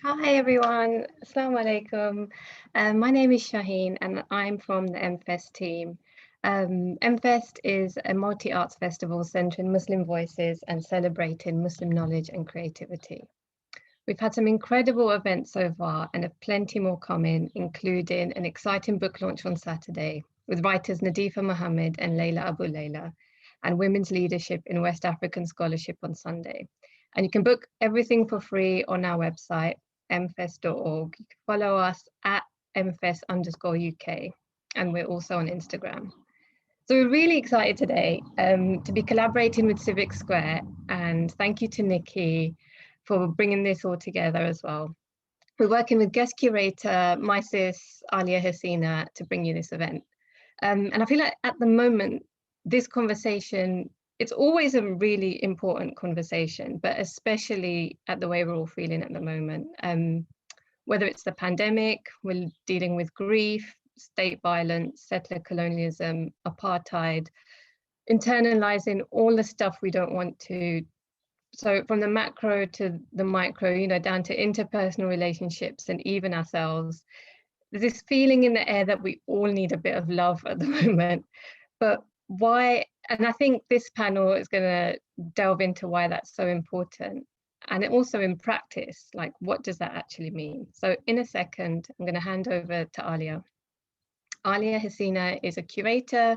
Hi everyone, Assalamu alaikum. My name is Shaheen and I'm from the MFest team. MFest is a multi-arts festival centering Muslim voices and celebrating Muslim knowledge and creativity. We've had some incredible events so far and have plenty more coming, including an exciting book launch on Saturday with writers Nadifa Mohammed and Layla Abu Layla, and women's leadership in West African scholarship on Sunday. And you can book everything for free on our website, mfest.org. You can follow us at mfest_UK, and we're also on Instagram. So we're really excited today to be collaborating with Civic Square, and thank you to Nikki for bringing this all together as well. We're working with guest curator, my sis, Aliyah Hasinah, to bring you this event. And I feel like at the moment, this conversation, it's always a really important conversation, but especially at the way we're all feeling at the moment. Whether it's the pandemic, we're dealing with grief, state violence, settler colonialism, apartheid, internalizing all the stuff we don't want to. So from the macro to the micro, down to interpersonal relationships and even ourselves, there's this feeling in the air that we all need a bit of love at the moment. But why? And I think this panel is going to delve into why that's so important. And also in practice, like what does that actually mean? So in a second, I'm going to hand over to Aliyah. Aliyah Hasinah is a curator,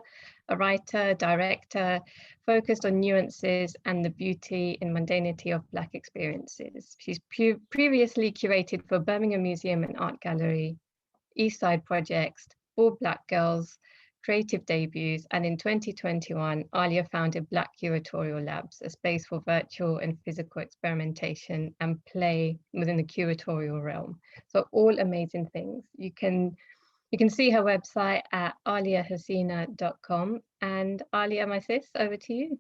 a writer, director, focused on nuances and the beauty and mundanity of Black experiences. She's previously curated for Birmingham Museum and Art Gallery, East Side Projects, For Black Girls, Creative Debuts, and in 2021, Aliyah founded Black Curatorial Labs, a space for virtual and physical experimentation and play within the curatorial realm. So all amazing things. You can see her website at aliyahhasinah.com. And Aliyah, my sis, over to you.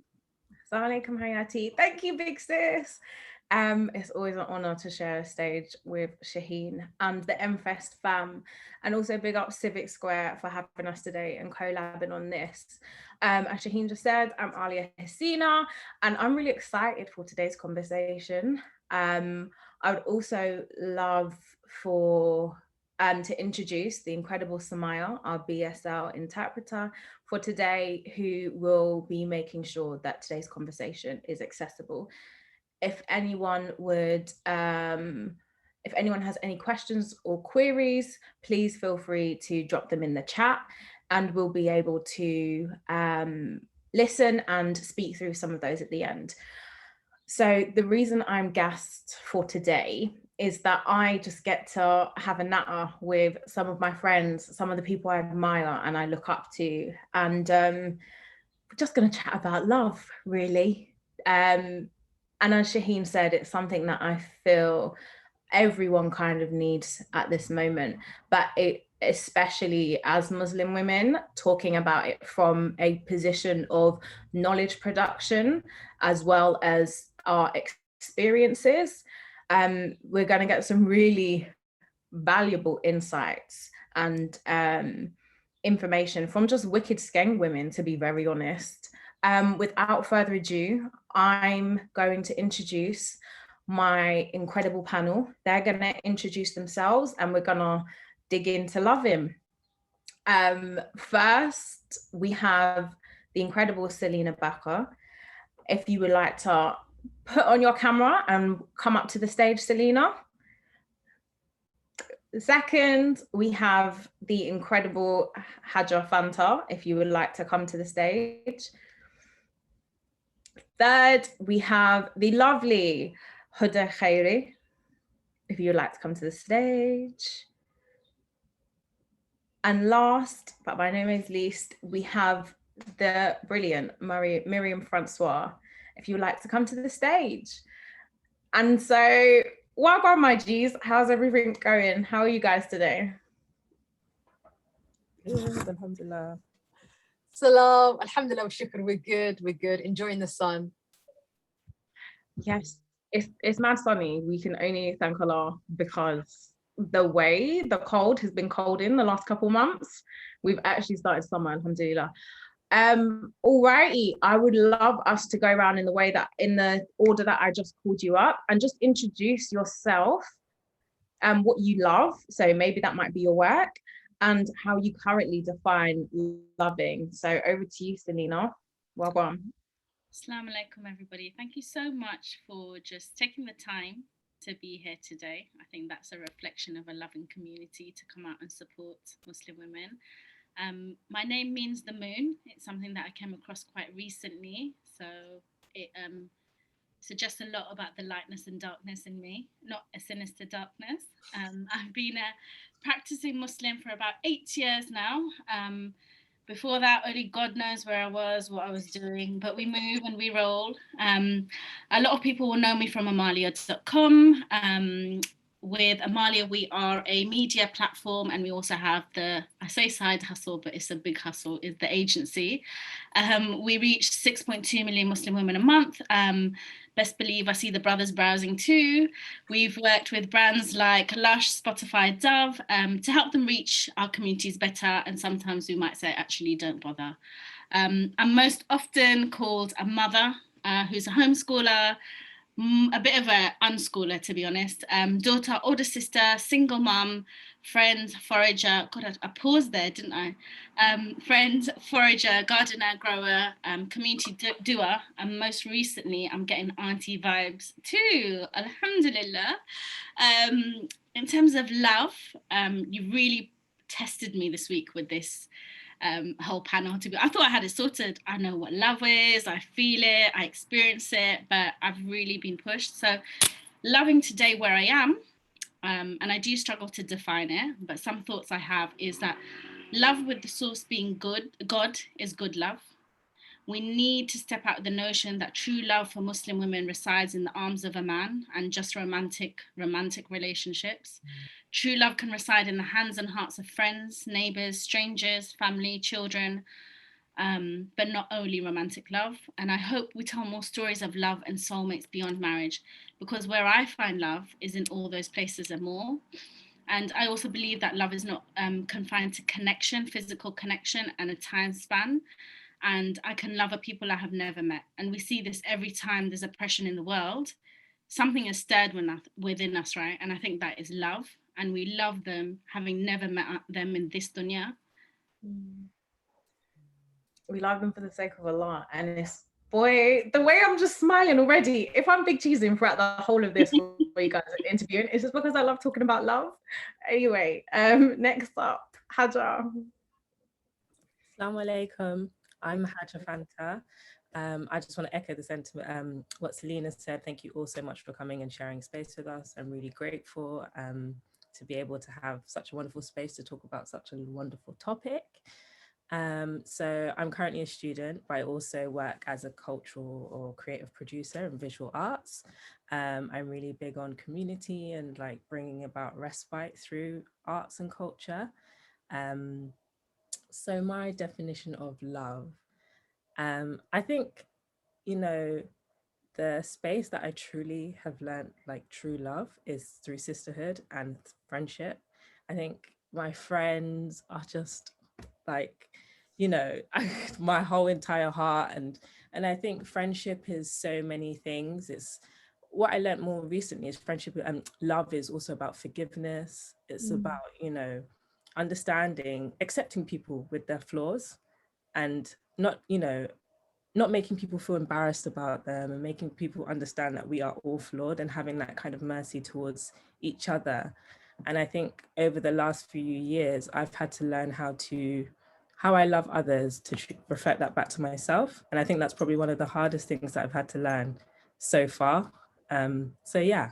Assalamu alaikum, Hayati. Thank you, big sis. It's always an honor to share a stage with Shaheen and the MFest fam, and also big up Civic Square for having us today and collabing on this. As Shaheen just said, I'm Aliyah Hasinah, and I'm really excited for today's conversation. I would also love to introduce the incredible Samaya, our BSL interpreter for today, who will be making sure that today's conversation is accessible. If anyone has any questions or queries, please feel free to drop them in the chat, and we'll be able to listen and speak through some of those at the end. So the reason I'm guest for today is that I just get to have a natter with some of my friends, some of the people I admire and I look up to, and we're just going to chat about love, really. And as Shaheen said, it's something that I feel everyone kind of needs at this moment, but especially as Muslim women, talking about it from a position of knowledge production, as well as our experiences. We're going to get some really valuable insights and information from just wicked skeng women, to be very honest. Without further ado, I'm going to introduce my incredible panel. They're going to introduce themselves and we're going to dig into loving. First, we have the incredible Selina Bakkar. If you would like to put on your camera and come up to the stage, Selina. Second, we have the incredible Haja Fanta, if you would like to come to the stage. Third, we have the lovely Huddah Khaireh, if you would like to come to the stage. And last, but by no means least, we have the brilliant Myriam François, if you would like to come to the stage. And so, welcome, my G's. How's everything going? How are you guys today? Good, alhamdulillah. Salam, alhamdulillah, wa shukr, we're good, enjoying the sun. Yes, it's mad sunny. We can only thank Allah because the cold has been cold in the last couple months. We've actually started summer, alhamdulillah. Alrighty, I would love us to go around in the order that I just called you up, and just introduce yourself what you love. So maybe that might be your work and how you currently define loving. So over to you, Selina. Welcome. Assalamu alaikum, everybody. Thank you so much for just taking the time to be here today. I think that's a reflection of a loving community to come out and support Muslim women. My name means the moon. It's something that I came across quite recently. So it suggests a lot about the lightness and darkness in me, not a sinister darkness. I've been a practicing Muslim for about 8 years now. Before that, only God knows where I was, what I was doing, but we move and we roll. A lot of people will know me from Amalia.com. With Amalia, we are a media platform, and we also have I say side hustle, but it's a big hustle, is the agency. We reach 6.2 million Muslim women a month. Best believe I see the brothers browsing too. We've worked with brands like Lush, Spotify, Dove to help them reach our communities better. And sometimes we might say, actually, don't bother. I'm most often called a mother who's a homeschooler, a bit of an unschooler, to be honest. Daughter, older sister, single mum, friend, forager. God, I paused there, didn't I? Friend, forager, gardener, grower, community doer, and most recently, I'm getting auntie vibes too. Alhamdulillah. In terms of love, you really tested me this week with this whole panel. I thought I had it sorted. I know what love is, I feel it, I experience it, but I've really been pushed. So loving today where I am, and I do struggle to define it, but some thoughts I have is that love with the source being good, God is good love. We need to step out of the notion that true love for Muslim women resides in the arms of a man and just romantic relationships. True love can reside in the hands and hearts of friends, neighbors, strangers, family, children, but not only romantic love. And I hope we tell more stories of love and soulmates beyond marriage, because where I find love is in all those places and more. And I also believe that love is not confined to connection, physical connection, and a time span. And I can love a people I have never met. And we see this every time there's oppression in the world. Something is stirred within us, right? And I think that is love. And we love them, having never met them in this dunya. We love them for the sake of Allah. And it's, boy, the way I'm just smiling already. If I'm big cheesing throughout the whole of this where you guys are interviewing, it's just because I love talking about love. Anyway, next up, Haja. Assalamu alaikum. I'm Haja Fanta. I just want to echo the sentiment, what Selina said. Thank you all so much for coming and sharing space with us. I'm really grateful to be able to have such a wonderful space to talk about such a wonderful topic. So I'm currently a student, but I also work as a cultural or creative producer in visual arts. I'm really big on community and like bringing about respite through arts and culture. So my definition of love, I think, you know, the space that I truly have learned like true love is through sisterhood and friendship. I think my friends are just like, you know, my whole entire heart. And I think friendship is so many things. It's what I learned more recently is friendship and love is also about forgiveness. It's about, you know, understanding, accepting people with their flaws and not, you know, not making people feel embarrassed about them and making people understand that we are all flawed and having that kind of mercy towards each other. And I think over the last few years, I've had to learn how I love others to reflect that back to myself. And I think that's probably one of the hardest things that I've had to learn so far. So yeah.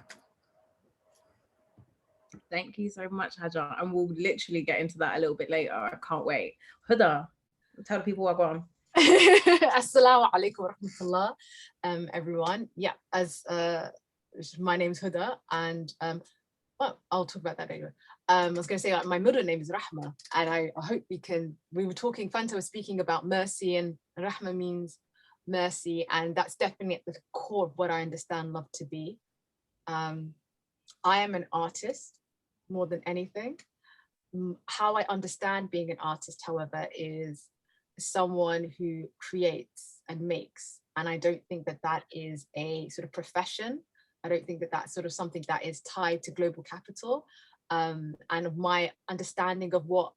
Thank you so much, Haja. And we'll literally get into that a little bit later. I can't wait. Huddah, tell the people what I'm on. Assalamu alaikum wa rahmatullah, everyone. Yeah, as my name is Huddah, and well, I'll talk about that later. I was going to say my middle name is Rahma, and I hope we were talking, Fanta was speaking about mercy, and Rahma means mercy, and that's definitely at the core of what I understand love to be. I am an artist more than anything. How I understand being an artist, however, is someone who creates and makes, and I don't think that that is a sort of profession. I don't think that that's sort of something that is tied to global capital. And my understanding of what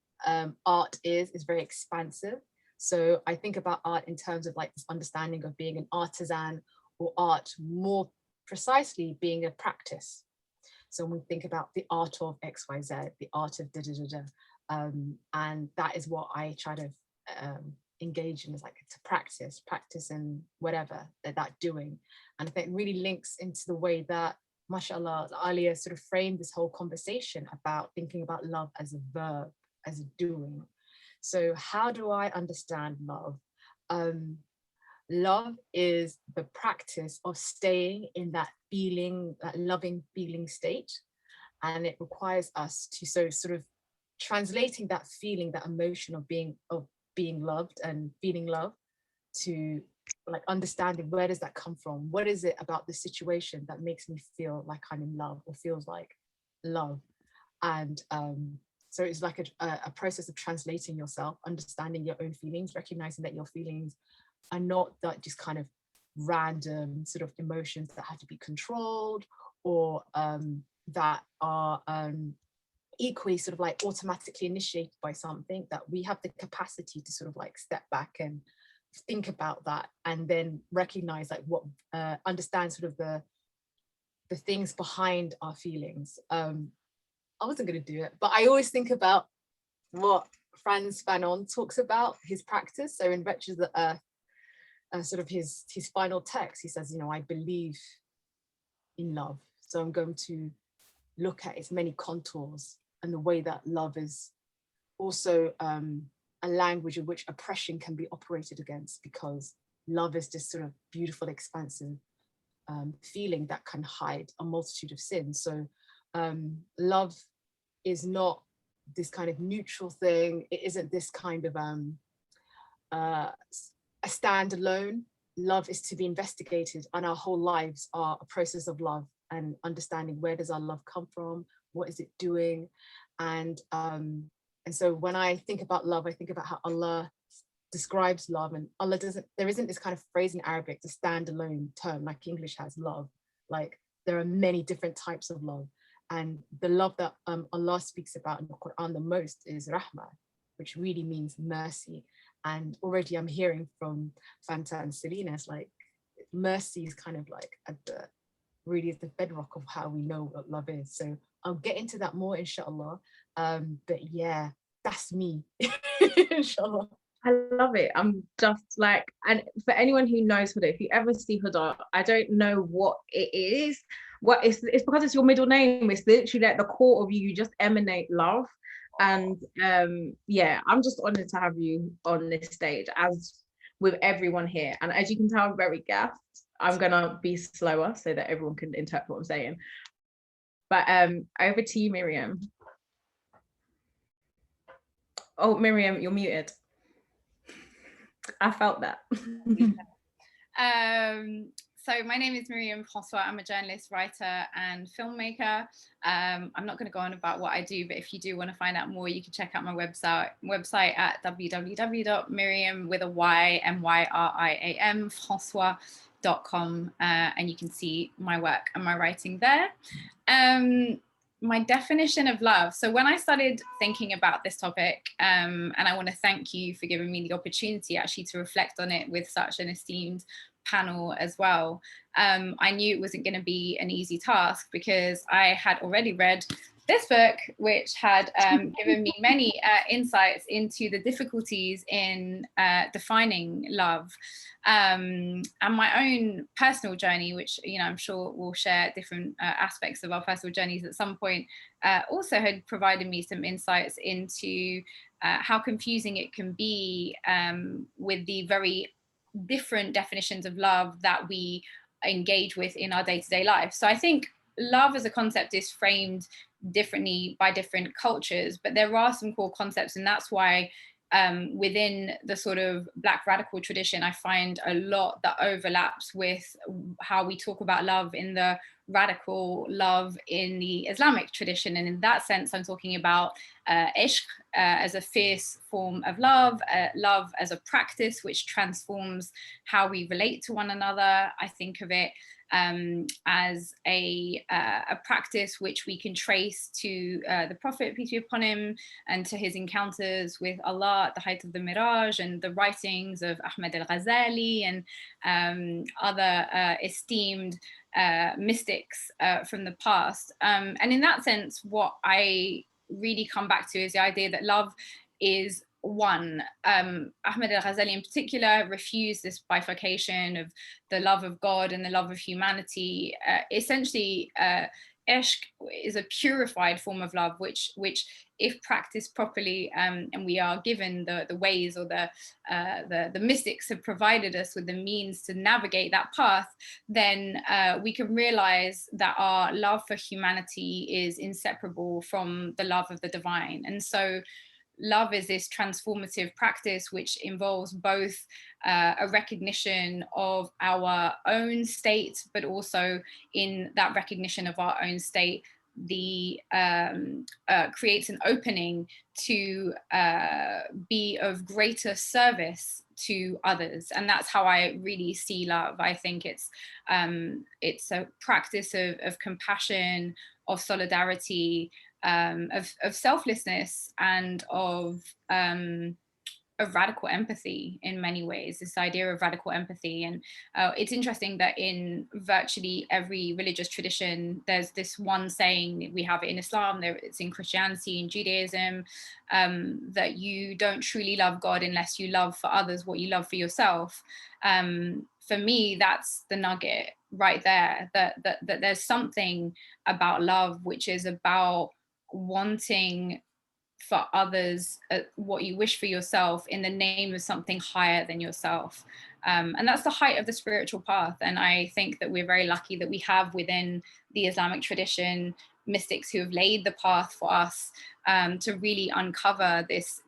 art is very expansive. So I think about art in terms of like this understanding of being an artisan, or art more precisely being a practice. So when we think about the art of XYZ, the art of da da da da, and that is what I try to engage in, is like to practice and whatever that doing. And I think it really links into the way that, mashallah, Aliyah sort of framed this whole conversation about thinking about love as a verb, as a doing. So how do I understand love? Love is the practice of staying in that feeling, that loving feeling state. And it requires us to sort of translating that feeling, that emotion of being loved and feeling love, to like understanding, where does that come from? What is it about the situation that makes me feel like I'm in love, or feels like love? And so it's like a process of translating yourself, understanding your own feelings, recognizing that your feelings are not that just kind of random sort of emotions that have to be controlled, or that are equally sort of like automatically initiated by something, that we have the capacity to sort of like step back and think about that, and then recognize like what understand sort of the things behind our feelings. I wasn't going to do it, but I always think about what Frantz Fanon talks about, his practice. So in Wretches of the Earth, sort of his final text, he says, you know, I believe in love, so I'm going to look at its many contours, and the way that love is also a language in which oppression can be operated against, because love is this sort of beautiful, expansive feeling that can hide a multitude of sins. So love is not this kind of neutral thing. It isn't this kind of a standalone. Love is to be investigated, and our whole lives are a process of love and understanding, where does our love come from? What is it doing? And so when I think about love, I think about how Allah describes love, and Allah there isn't this kind of phrase in Arabic, the standalone term like English has love. Like there are many different types of love. And the love that Allah speaks about in the Quran the most is rahmah, which really means mercy. And already I'm hearing from Fanta and Selina, it's like mercy is kind of like at the bedrock of how we know what love is. So I'll get into that more, inshallah. But yeah, that's me, inshallah. I love it. I'm just like, and for anyone who knows Huddah, if you ever see Huddah, I don't know what it is. What it's because it's your middle name. It's literally at the core of you. You just emanate love. And yeah, I'm just honored to have you on this stage, as with everyone here. And as you can tell, I'm very gassed. I'm gonna be slower so that everyone can interpret what I'm saying. But over to you, Myriam. Oh, Myriam, you're muted. I felt that. So my name is Myriam François. I'm a journalist, writer, and filmmaker. I'm not going to go on about what I do, but if you do want to find out more, you can check out my website at www.myriam with a Y, MYRIAM, François.com, and you can see my work and my writing there. My definition of love. So when I started thinking about this topic, and I want to thank you for giving me the opportunity actually to reflect on it with such an esteemed panel as well, I knew it wasn't going to be an easy task, because I had already read this book, which had given me many insights into the difficulties in defining love, and my own personal journey, which, you know, I'm sure we'll share different aspects of our personal journeys at some point, also had provided me some insights into how confusing it can be with the very different definitions of love that we engage with in our day-to-day life. So I think love as a concept is framed differently by different cultures, but there are some core concepts, and that's why within the sort of Black radical tradition, I find a lot that overlaps with how we talk about love in the radical love in the Islamic tradition. And in that sense, I'm talking about ishq as a fierce form of love, love as a practice which transforms how we relate to one another. I think of it as a practice which we can trace to the Prophet, peace be upon him, and to his encounters with Allah at the height of the Miraj, and the writings of Ahmed al-Ghazali and other esteemed mystics from the past. And in that sense, what I really come back to is the idea that love is one. Ahmed al-Ghazali in particular refused this bifurcation of the love of God and the love of humanity. Essentially, ishq is a purified form of love, which if practiced properly, and we are given the ways, or the mystics have provided us with the means to navigate that path, then we can realize that our love for humanity is inseparable from the love of the divine. And so love is this transformative practice which involves both a recognition of our own state, but also in that recognition of our own state, creates an opening to be of greater service to others. And that's how I really see love. I think it's a practice of compassion, of solidarity, of selflessness, and of radical empathy in many ways, this idea of radical empathy. And it's interesting that in virtually every religious tradition, there's this one saying. We have it in Islam, it's in Christianity, in Judaism, that you don't truly love God unless you love for others what you love for yourself. For me, that's the nugget right there, that there's something about love which is about wanting for others what you wish for yourself in the name of something higher than yourself. And that's the height of the spiritual path. And I think that we're very lucky that we have within the Islamic tradition mystics who have laid the path for us to really uncover this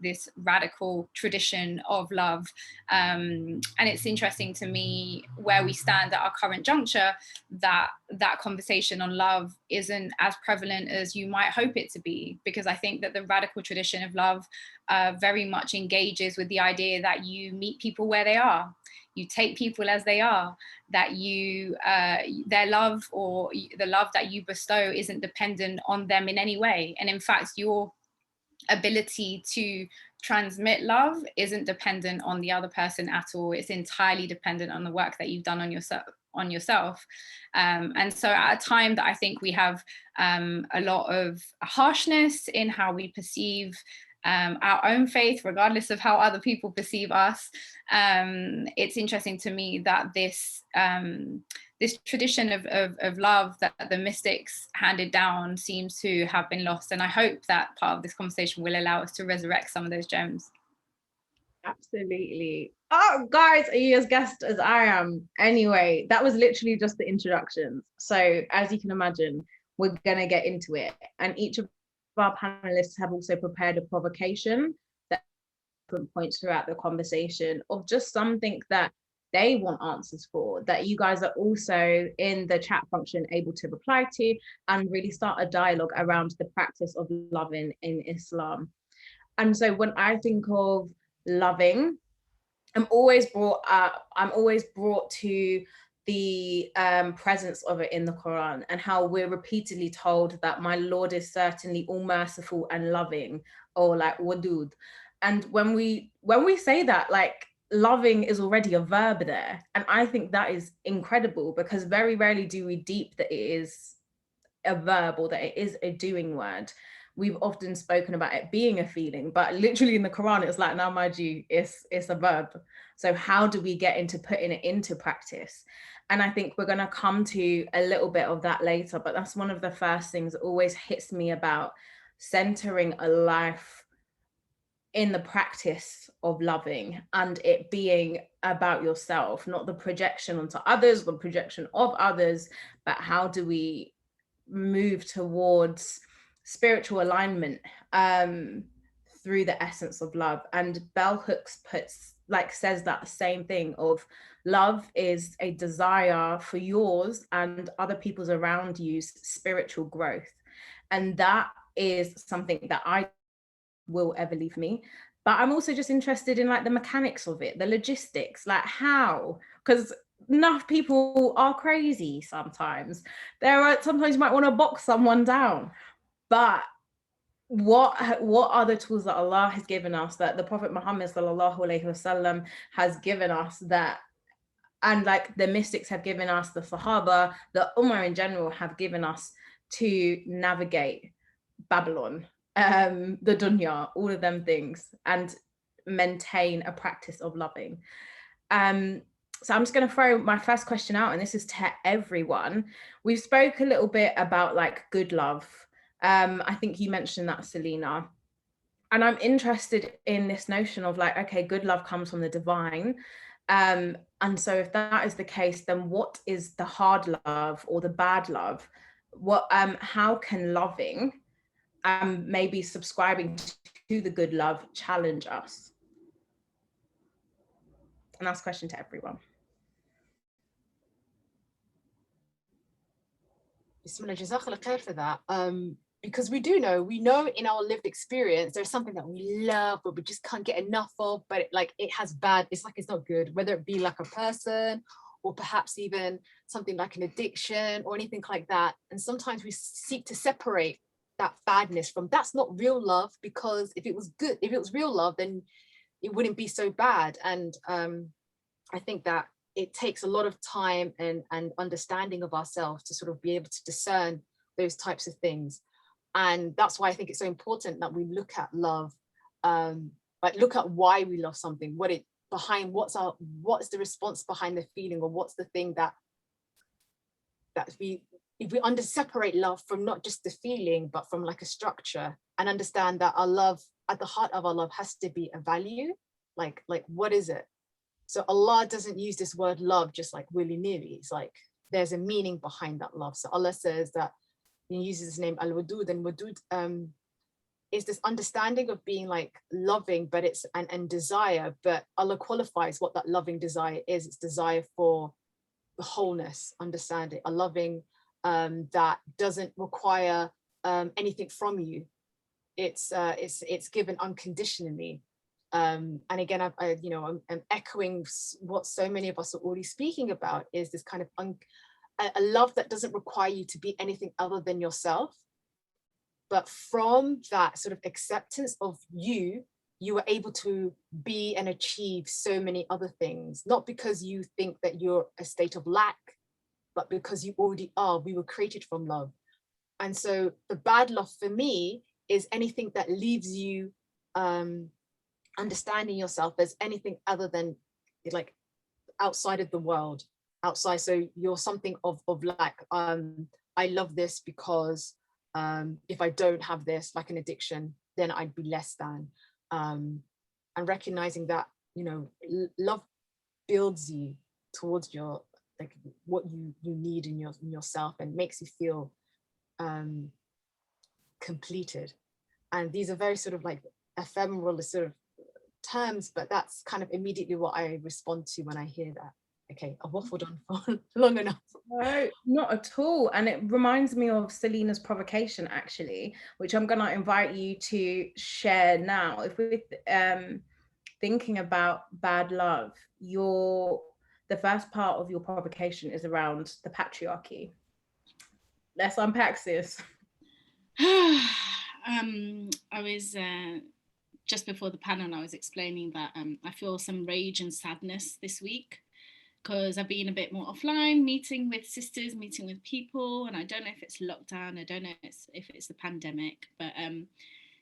radical tradition of love. And it's interesting to me where we stand at our current juncture, that conversation on love isn't as prevalent as you might hope it to be, because I think that the radical tradition of love very much engages with the idea that you meet people where they are. You take people as they are, that you, their love or the love that you bestow isn't dependent on them in any way. And in fact, your ability to transmit love isn't dependent on the other person at all. It's entirely dependent on the work that you've done on yourself. And so at a time that I think we have a lot of harshness in how we perceive our own faith, regardless of how other people perceive us, it's interesting to me that this tradition of love that the mystics handed down seems to have been lost. And I hope that part of this conversation will allow us to resurrect some of those gems. Absolutely. Oh, guys, are you as gassed as I am? Anyway, that was literally just the introductions. So as you can imagine, we're going to get into it. And each of our panelists have also prepared a provocation that different points throughout the conversation of just something that they want answers for, that you guys are also in the chat function able to reply to, and really start a dialogue around the practice of loving in Islam. And so when I think of loving, I'm always brought to the presence of it in the Quran, and how we're repeatedly told that my Lord is certainly all merciful and loving, or like wadud. And when we say that, like, loving is already a verb there. And I think that is incredible, because very rarely do we deep that it is a verb, or that it is a doing word. We've often spoken about it being a feeling, but literally in the Quran, it's like, now mind you, it's a verb. So how do we get into putting it into practice? And I think we're going to come to a little bit of that later, but that's one of the first things that always hits me about centering a life in the practice of loving, and it being about yourself, not the projection onto others, the projection of others, but how do we move towards spiritual alignment through the essence of love. And Bell Hooks says that same thing of love is a desire for yours and other people's around you's spiritual growth. And that is something that I will ever leave me. But I'm also just interested in like the mechanics of it, the logistics, like how, because enough people are crazy sometimes. Sometimes you might want to box someone down, but what are the tools that Allah has given us, that the Prophet Muhammad sallallahu alaihi wasallam has given us, that, and like the mystics have given us, the Sahaba, the Ummah in general have given us to navigate Babylon, the dunya, all of them things, and maintain a practice of loving. So I'm just going to throw my first question out, and this is to everyone. We've spoke a little bit about like good love. I think you mentioned that, Selina. And I'm interested in this notion of like, okay, good love comes from the divine. And so if that is the case, then what is the hard love or the bad love? How can loving, maybe subscribing to the good love, challenge us? And that's a question to everyone. Bismillah, Jazakallah khair for that. Because we know in our lived experience, there's something that we love, but we just can't get enough of, but it has bad, it's not good, whether it be like a person, or perhaps even something like an addiction or anything like that. And sometimes we seek to separate that badness from, that's not real love, because if it was real love, then it wouldn't be so bad. And I think that it takes a lot of time and understanding of ourselves to sort of be able to discern those types of things. And that's why I think it's so important that we look at love, look at why we love something, what's the response behind the feeling, or what's the thing that if we separate love from not just the feeling, but from like a structure, and understand that our love, at the heart of our love, has to be a value. Like what is it? So Allah doesn't use this word love just like willy-nilly. It's like there's a meaning behind that love. So Allah says that He uses his name Al-Wadud, and Wadud is this understanding of being like loving, but it's and desire, but Allah qualifies what that loving desire is. It's desire for the wholeness, understanding, a loving that doesn't require anything from you. It's given unconditionally. And again, I'm echoing what so many of us are already speaking about, is this kind of a love that doesn't require you to be anything other than yourself. But from that sort of acceptance of you are able to be and achieve so many other things, not because you think that you're a state of lack, but because you already are. We were created from love. And so the bad love for me is anything that leaves you understanding yourself as anything other than like outside of the world, outside. So you're something of like, I love this because if I don't have this, like an addiction, then I'd be less than. And recognizing that, love builds you towards your, like what you need in yourself, and makes you feel completed. And these are very sort of like ephemeral sort of terms, but that's kind of immediately what I respond to when I hear that. Okay, I waffled on for long enough. No, not at all. And it reminds me of Selina's provocation, actually, which I'm going to invite you to share now. If we're thinking about bad love, the first part of your provocation is around the patriarchy. Let's unpack this. I was just before the panel, I was explaining that I feel some rage and sadness this week, because I've been a bit more offline, meeting with sisters, meeting with people, and I don't know if it's lockdown, I don't know if it's the pandemic, but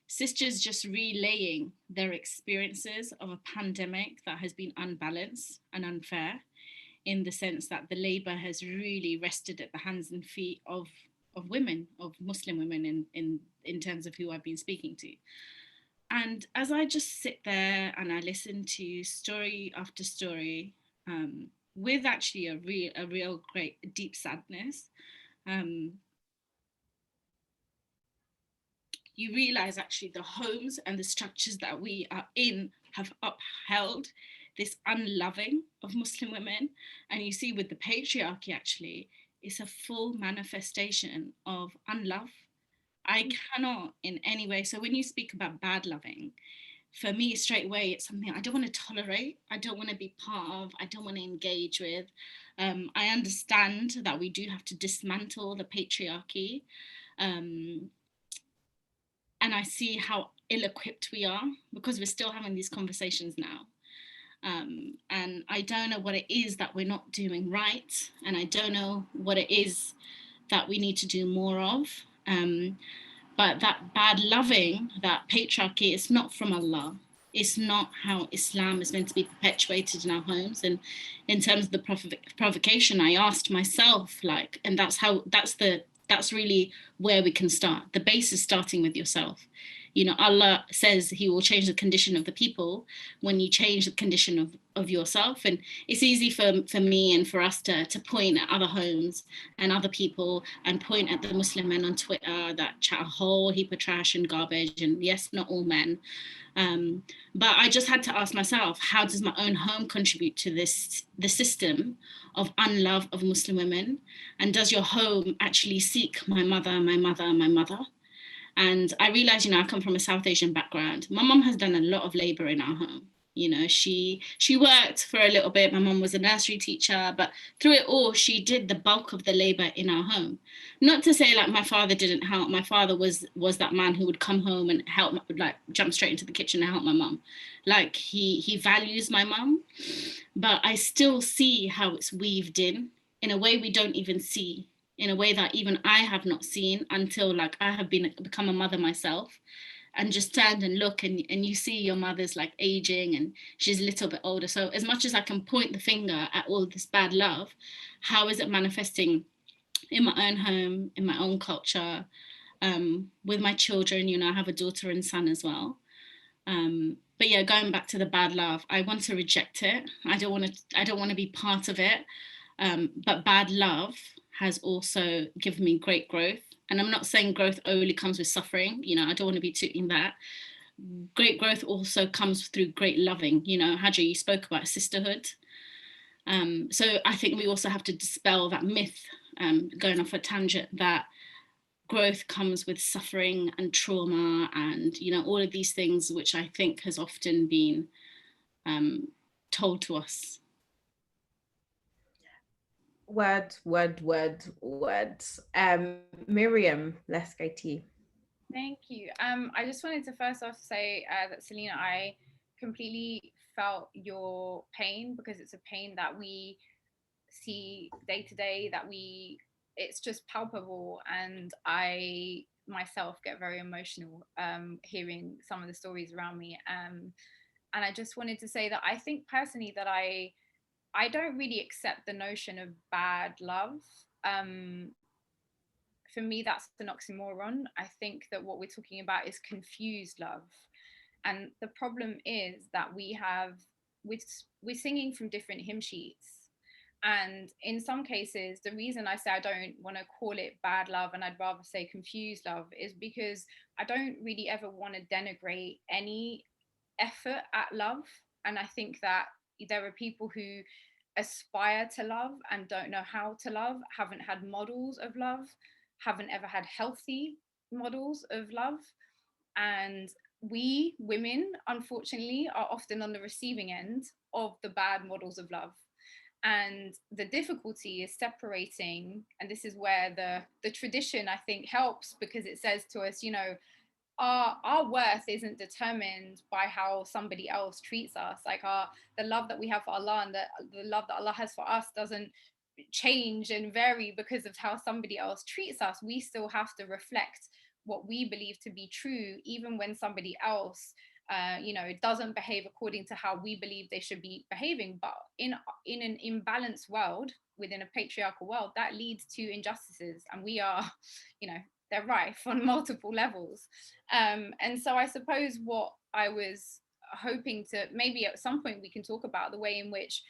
sisters just relaying their experiences of a pandemic that has been unbalanced and unfair, in the sense that the labour has really rested at the hands and feet of women, of Muslim women in terms of who I've been speaking to. And as I just sit there and I listen to story after story, with actually a real great deep sadness, you realize actually the homes and the structures that we are in have upheld this unloving of Muslim women. And you see with the patriarchy, actually, it's a full manifestation of unlove. I cannot in any way. So when you speak about bad loving, for me, straight away, it's something I don't want to tolerate. I don't want to be part of. I don't want to engage with. I understand that we do have to dismantle the patriarchy. And I see how ill-equipped we are because we're still having these conversations now. And I don't know what it is that we're not doing right. And I don't know what it is that we need to do more of. But that bad loving, that patriarchy, is not from Allah. It's not how Islam is meant to be perpetuated in our homes. And in terms of the provocation, I asked myself, like, and that's really where we can start. The base is starting with yourself. You know, Allah says he will change the condition of the people when you change the condition of yourself. And it's easy for me and for us to point at other homes and other people and point at the Muslim men on Twitter that chat a whole heap of trash and garbage. And yes, not all men. But I just had to ask myself, how does my own home contribute to the system of unlove of Muslim women? And does your home actually seek my mother, my mother, my mother? And I realized, you know, I come from a South Asian background. My mom has done a lot of labor in our home. You know, she worked for a little bit. My mom was a nursery teacher, but through it all, she did the bulk of the labor in our home. Not to say like my father didn't help. My father was that man who would come home and help, like jump straight into the kitchen and help my mom. Like he values my mom, but I still see how it's weaved in a way we don't even see, in a way that even I have not seen until like I have become a mother myself. And just stand and look and you see your mother's like aging and she's a little bit older. So as much as I can point the finger at all this bad love, how is it manifesting in my own home, in my own culture, with my children? You know, I have a daughter and son as well. But yeah, going back to the bad love, I want to reject it. I don't want to be part of it. But bad love has also given me great growth. And I'm not saying growth only comes with suffering. You know, I don't want to be tooting that. Great growth also comes through great loving. You know, Haja, you spoke about sisterhood. So I think we also have to dispel that myth, going off a tangent, that growth comes with suffering and trauma and, you know, all of these things, which I think has often been told to us. Word. Myriam, let's go to you. Thank you. I just wanted to first off say that Selina, I completely felt your pain, because it's a pain that we see day to day, it's just palpable, and I myself get very emotional hearing some of the stories around me. And I just wanted to say that I think personally that I don't really accept the notion of bad love. For me, that's an oxymoron. I think that what we're talking about is confused love. And the problem is that we're singing from different hymn sheets. And in some cases, the reason I say I don't want to call it bad love and I'd rather say confused love is because I don't really ever want to denigrate any effort at love. And I think that there are people who aspire to love and don't know how to love, haven't had models of love, haven't ever had healthy models of love. And we women, unfortunately, are often on the receiving end of the bad models of love. And the difficulty is separating, and this is where the tradition, I think, helps, because it says to us, you know, our worth isn't determined by how somebody else treats us. Like the love that we have for Allah and the love that Allah has for us doesn't change and vary because of how somebody else treats us. We still have to reflect what we believe to be true, even when somebody else you know, doesn't behave according to how we believe they should be behaving. But in an imbalanced world, within a patriarchal world, that leads to injustices, and we are, you know, they're rife on multiple levels. And so I suppose what I was hoping to, maybe at some point we can talk about the way in which,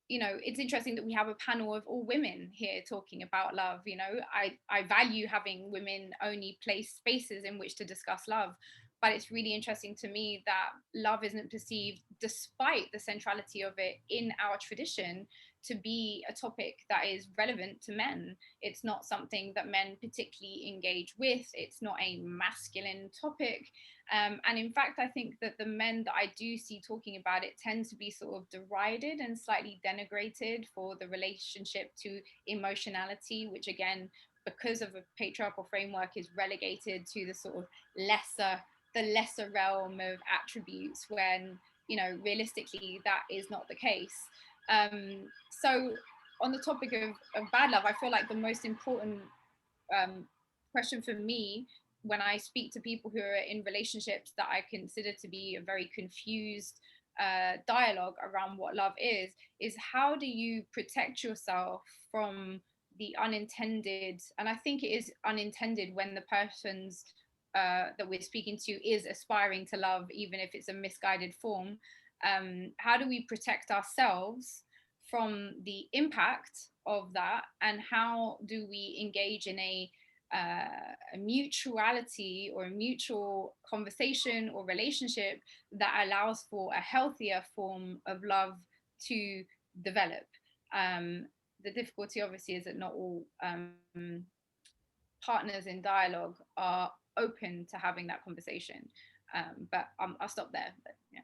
you know, it's interesting that we have a panel of all women here talking about love. You know, I value having women only place spaces in which to discuss love, but it's really interesting to me that love isn't perceived, despite the centrality of it in our tradition, to be a topic that is relevant to men. It's not something that men particularly engage with. It's not a masculine topic. And in fact, I think that the men that I do see talking about it tend to be sort of derided and slightly denigrated for the relationship to emotionality, which again, because of a patriarchal framework, is relegated to the sort of lesser realm of attributes, when, you know, realistically that is not the case. So on the topic of bad love, I feel like the most important question for me when I speak to people who are in relationships that I consider to be a very confused dialogue around what love is how do you protect yourself from the unintended, and I think it is unintended when the person's that we're speaking to is aspiring to love, even if it's a misguided form. How do we protect ourselves from the impact of that, and how do we engage in a mutuality or a mutual conversation or relationship that allows for a healthier form of love to develop? The difficulty obviously is that not all partners in dialogue are open to having that conversation. But I'll stop there. But, yeah.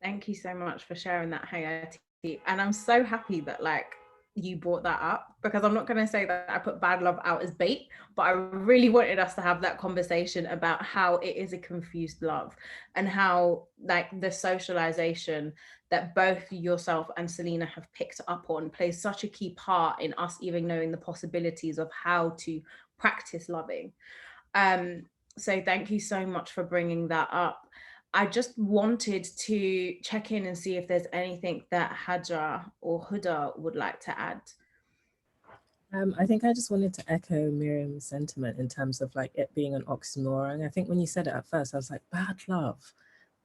Thank you so much for sharing that, Hayati. And I'm so happy that like you brought that up, because I'm not going to say that I put bad love out as bait, but I really wanted us to have that conversation about how it is a confused love, and how like the socialization that both yourself and Selina have picked up on plays such a key part in us even knowing the possibilities of how to practice loving. So thank you so much for bringing that up. I just wanted to check in and see if there's anything that Haja or Huddah would like to add. I think I just wanted to echo Myriam's sentiment in terms of like it being an oxymoron. I think when you said it at first, I was like, bad love.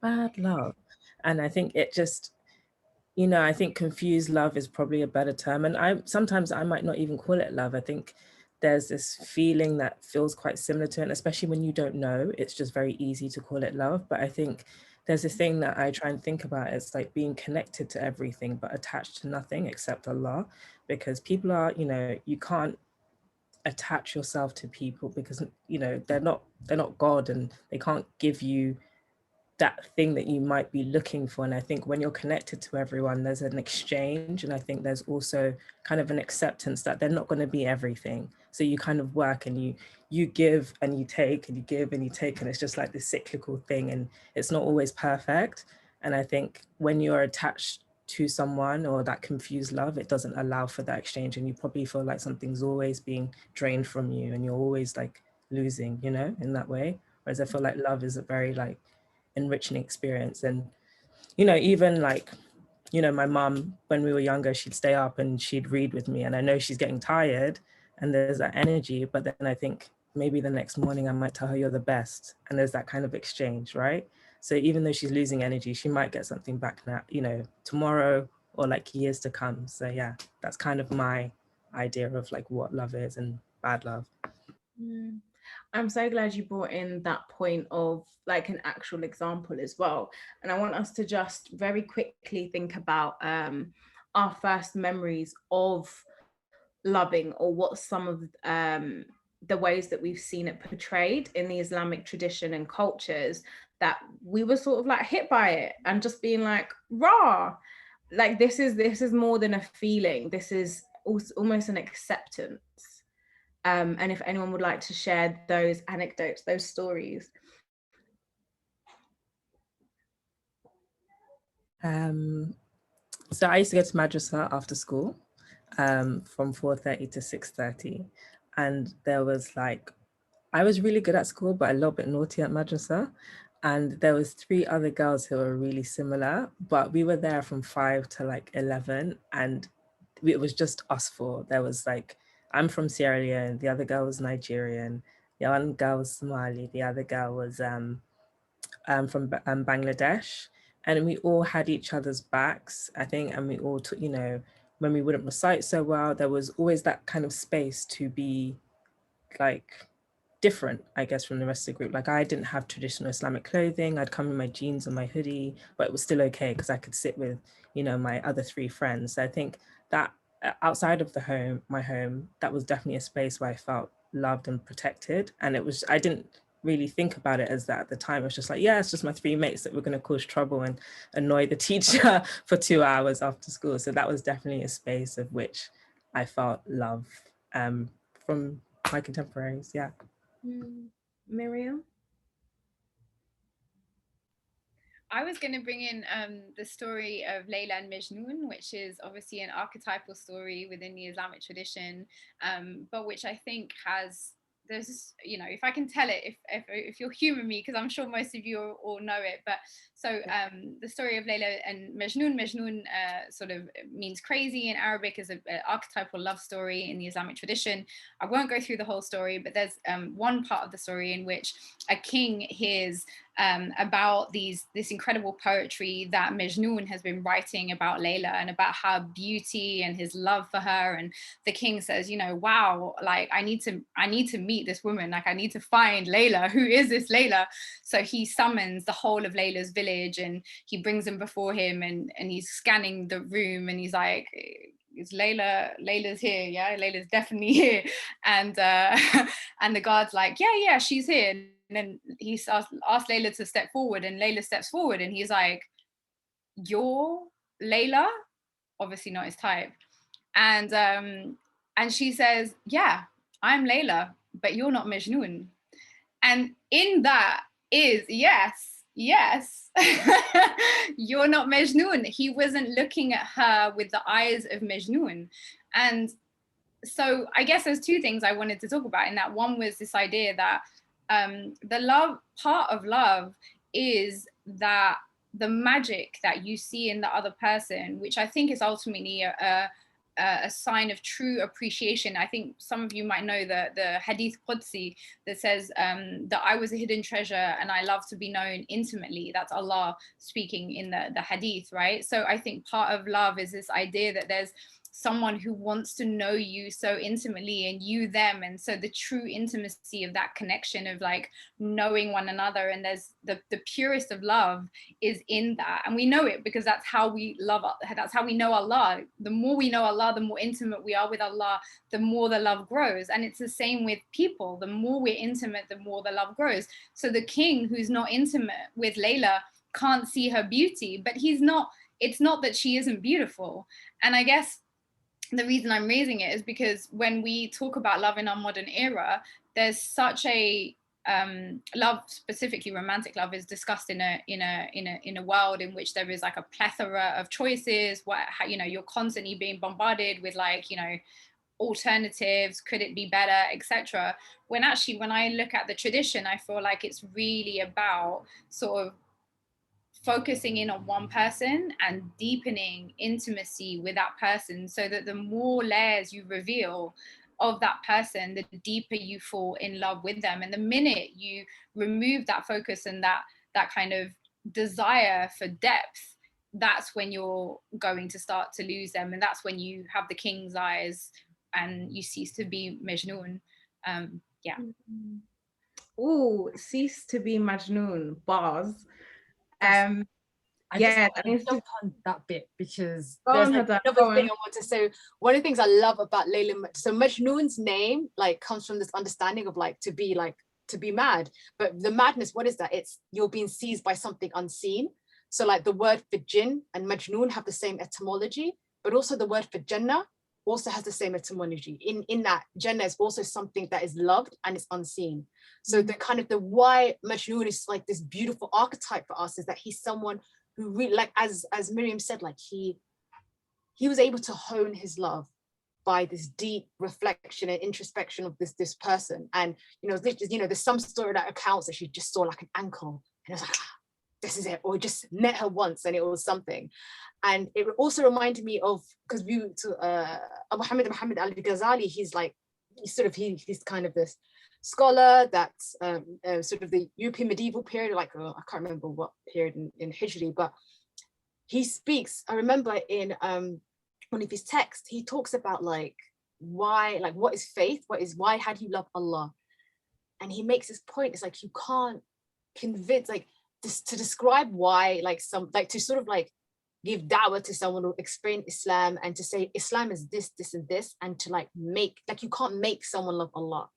And I think it just, you know, I think confused love is probably a better term. And sometimes I might not even call it love. I think there's this feeling that feels quite similar to it, and especially when you don't know, it's just very easy to call it love. But I think there's this thing that I try and think about, it's like being connected to everything but attached to nothing except Allah, because people are, you know, you can't attach yourself to people because, you know, they're not God, and they can't give you that thing that you might be looking for. And I think when you're connected to everyone, there's an exchange, and I think there's also kind of an acceptance that they're not going to be everything. So you kind of work and you give and you take and you give and you take, and it's just like this cyclical thing, and it's not always perfect. And I think when you're attached to someone, or that confused love, it doesn't allow for that exchange, and you probably feel like something's always being drained from you and you're always like losing, you know, in that way. Whereas I feel like love is a very like enriching experience. And, you know, even like, you know, my mom, when we were younger, she'd stay up and she'd read with me, and I know she's getting tired and there's that energy, but then I think maybe the next morning I might tell her you're the best, and there's that kind of exchange, right? So even though she's losing energy, she might get something back now, you know, tomorrow or like years to come. So yeah, that's kind of my idea of like what love is and bad love. I'm so glad you brought in that point of like an actual example as well. And I want us to just very quickly think about our first memories of loving, or what some of the ways that we've seen it portrayed in the Islamic tradition and cultures, that we were sort of like hit by it and just being like, rah, like this is more than a feeling, this is almost an acceptance. And if anyone would like to share those anecdotes, those stories. So I used to go to madrasa after school from 4:30 to 6:30. And there was like, I was really good at school, but a little bit naughty at madrasa. And there was 3 other girls who were really similar, but we were there from 5 to like 11. And it was just us 4. There was like, I'm from Sierra Leone, the other girl was Nigerian, the one girl was Somali, the other girl was from Bangladesh. And we all had each other's backs, I think, and we all took, you know, when we wouldn't recite so well, there was always that kind of space to be like different, I guess, from the rest of the group. Like I didn't have traditional Islamic clothing. I'd come in my jeans and my hoodie, but it was still okay because I could sit with, you know, my other 3 friends. So I think that outside of the home, my home, that was definitely a space where I felt loved and protected. And it was, I didn't really think about it as that at the time. It was just like, yeah, it's just my 3 mates that were going to cause trouble and annoy the teacher for 2 hours after school. So that was definitely a space of which I felt love from my contemporaries. Yeah. Myriam? I was going to bring in the story of Layla and Majnun, which is obviously an archetypal story within the Islamic tradition, but which I think has, there's this, you know, if I can tell it, if you'll humor me, because I'm sure most of you all know it, but so the story of Layla and Majnun sort of means crazy in Arabic, is an archetypal love story in the Islamic tradition. I won't go through the whole story, but there's one part of the story in which a king hears about this incredible poetry that Majnun has been writing about Layla and about her beauty and his love for her. And the king says, you know, wow, like I need to meet this woman. Like I need to find Layla. Who is this Layla? So he summons the whole of Layla's village and he brings them before him and he's scanning the room and he's like, is Layla's here? Yeah, Layla's definitely here. And and the guard's like, yeah, she's here. And then he asked Layla to step forward, and Layla steps forward, and he's like, "You're Layla?" Obviously not his type. And she says, "Yeah, I'm Layla, but you're not Majnun." And in that is yes, you're not Majnun. He wasn't looking at her with the eyes of Majnun. And so I guess there's 2 things I wanted to talk about in that. One was this idea that the love, part of love is that the magic that you see in the other person, which I think is ultimately a sign of true appreciation. I think some of you might know the Hadith Qudsi that says that I was a hidden treasure and I love to be known intimately. That's Allah speaking in the Hadith, right? So I think part of love is this idea that there's someone who wants to know you so intimately and you them, and so the true intimacy of that connection of like knowing one another, and there's the purest of love is in that, and we know it because that's how we love, that's how we know Allah. The more we know Allah, the more intimate we are with Allah, the more the love grows. And it's the same with people. The more we're intimate, the more the love grows. So the king who's not intimate with Layla can't see her beauty, but it's not that she isn't beautiful. And I guess the reason I'm raising it is because when we talk about love in our modern era, there's such a love, specifically romantic love, is discussed in a world in which there is like a plethora of choices. You know, you're constantly being bombarded with like, you know, alternatives, could it be better, etc. When actually, when I look at the tradition, I feel like it's really about sort of focusing in on one person and deepening intimacy with that person, so that the more layers you reveal of that person, the deeper you fall in love with them. And the minute you remove that focus and that kind of desire for depth, that's when you're going to start to lose them. And that's when you have the king's eyes and you cease to be Majnun. Yeah. Ooh, cease to be Majnun, bars. I yeah, just jump on that bit because Go there's on, like Huddah, another go thing on. I want to say. One of the things I love about Layla, so Majnun's name like comes from this understanding of like to be mad, but the madness, what is that? It's you're being seized by something unseen. So like the word for jinn and Majnun have the same etymology, but also the word for Jannah also has the same etymology. In that Jannah is also something that is loved and it's unseen. So the kind of the why Majnun is like this beautiful archetype for us is that he's someone who really, like as Myriam said, like he was able to hone his love by this deep reflection and introspection of this person. And there's some story that accounts that she just saw like an ankle and it was like, this is it, or just met her once and it was something. And it also reminded me of, because Abu Hamid al-Ghazali, he's kind of this scholar that's sort of the European medieval period, like I can't remember what period in Hijri, but he speaks, I remember in one of his texts, he talks about like why, like what is faith, why had he loved Allah? And he makes this point, it's like, you can't convince, like, this, to describe why, like, to sort of like give dawah to someone, or explain Islam, and to say Islam is this, this, and this, and to like make, like, you can't make someone love Allah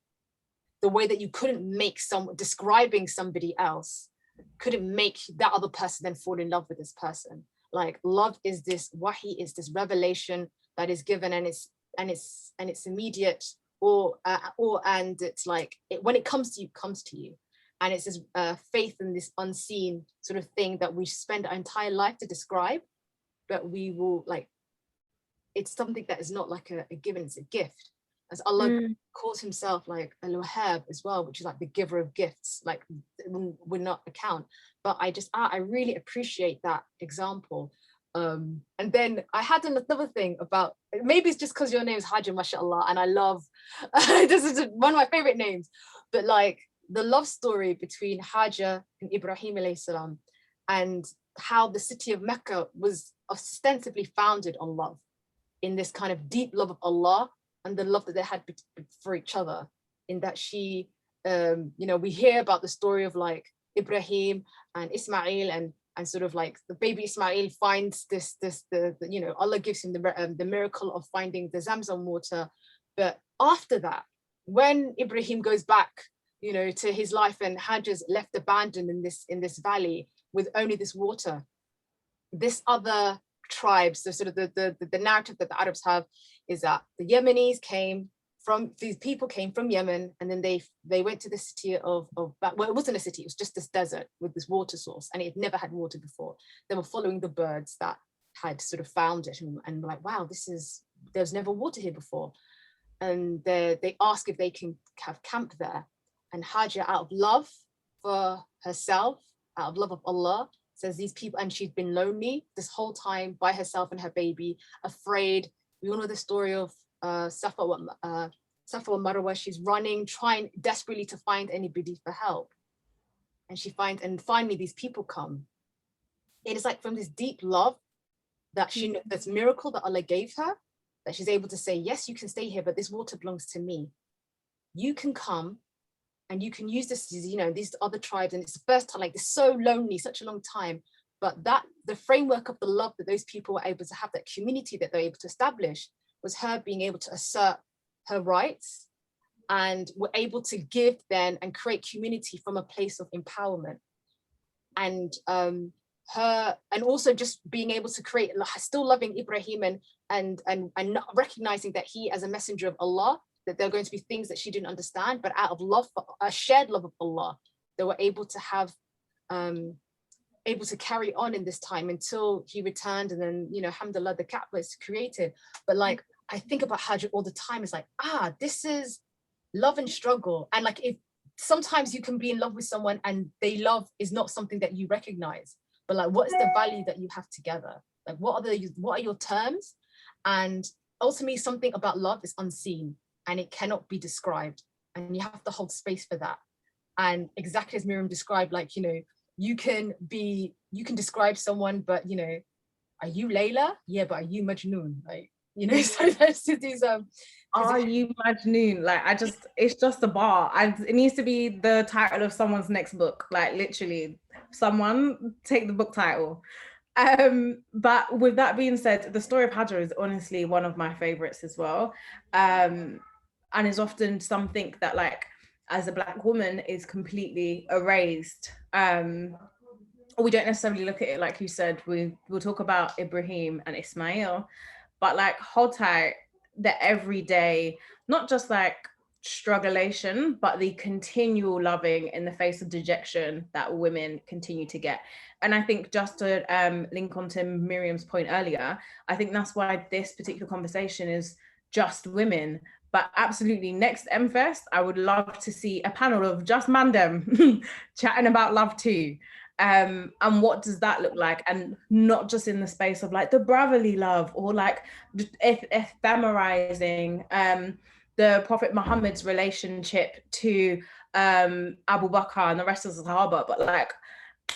the way that you couldn't make someone, describing somebody else couldn't make that other person then fall in love with this person. Like, love is this wahi, is this revelation that is given, and it's immediate, and it's like, when it comes to you, comes to you. And it's this faith in this unseen sort of thing that we spend our entire life to describe, but we will, like, it's something that is not like a given, it's a gift. As Allah calls himself like Al-Wahhab as well, which is like the giver of gifts, like we're not account. But I really appreciate that example. And then I had another thing about, maybe it's just because your name is Haja, mashallah, and I love, this is one of my favorite names, but like the love story between Haja and Ibrahim alayhi salam, and how the city of Mecca was ostensibly founded on love, in this kind of deep love of Allah and the love that they had for each other. In that she, we hear about the story of like Ibrahim and Ismail, and sort of like the baby Ismail finds Allah gives him the miracle of finding the Zamzam water. But after that, when Ibrahim goes back, to his life, and Hajar's left abandoned in this valley with only this water, this other tribes, the sort of the narrative that the Arabs have is that the Yemenis these people came from Yemen, and then they went to the city of well, it wasn't a city, it was just this desert with this water source, and it had never had water before. They were following the birds that had sort of found it, and like, wow, there's never water here before. And they ask if they can have camp there. And Haja, out of love for herself, out of love of Allah, says these people, and she'd been lonely this whole time by herself and her baby, afraid. We all know the story of Safa wa Marwa. She's running, trying desperately to find anybody for help. And finally these people come. It is like from this deep love that this miracle that Allah gave her, that she's able to say, yes, you can stay here, but this water belongs to me. You can come and you can use this, these other tribes, and it's the first time, like, it's so lonely, such a long time, but that the framework of the love that those people were able to have, that community that they were able to establish, was her being able to assert her rights, and were able to give then and create community from a place of empowerment. And also just being able to create, still loving Ibrahim, and not recognizing that he, as a messenger of Allah, that there are going to be things that she didn't understand, but out of love, a shared love of Allah, they were able to have, able to carry on in this time until he returned. And then, alhamdulillah, the Kaaba is created. But like, I think about Hajj all the time. It's like, this is love and struggle. And like, if sometimes you can be in love with someone and they love is not something that you recognize, but like, what is the value that you have together? Like, what are your terms? And ultimately, something about love is unseen, and it cannot be described, and you have to hold space for that. And exactly as Myriam described, like, you can describe someone, but are you Layla? Yeah, but are you Majnoon? Like, so there's these are you Majnoon? Like, it's just a bar. It needs to be the title of someone's next book, like, literally, someone take the book title. But with that being said, the story of Hajar is honestly one of my favorites as well, and is often something that, like, as a Black woman, is completely erased. We don't necessarily look at it, like you said. We'll talk about Ibrahim and Ismail, but like hold tight, the everyday, not just like strugglation, but the continual loving in the face of dejection that women continue to get. And I think, just to link on to Myriam's point earlier, I think that's why this particular conversation is just women. But absolutely, next MFest, I would love to see a panel of just mandem chatting about love too. And what does that look like? And not just in the space of like the brotherly love, or like ephemerizing the Prophet Muhammad's relationship to Abu Bakr and the rest of the Sahaba, but like,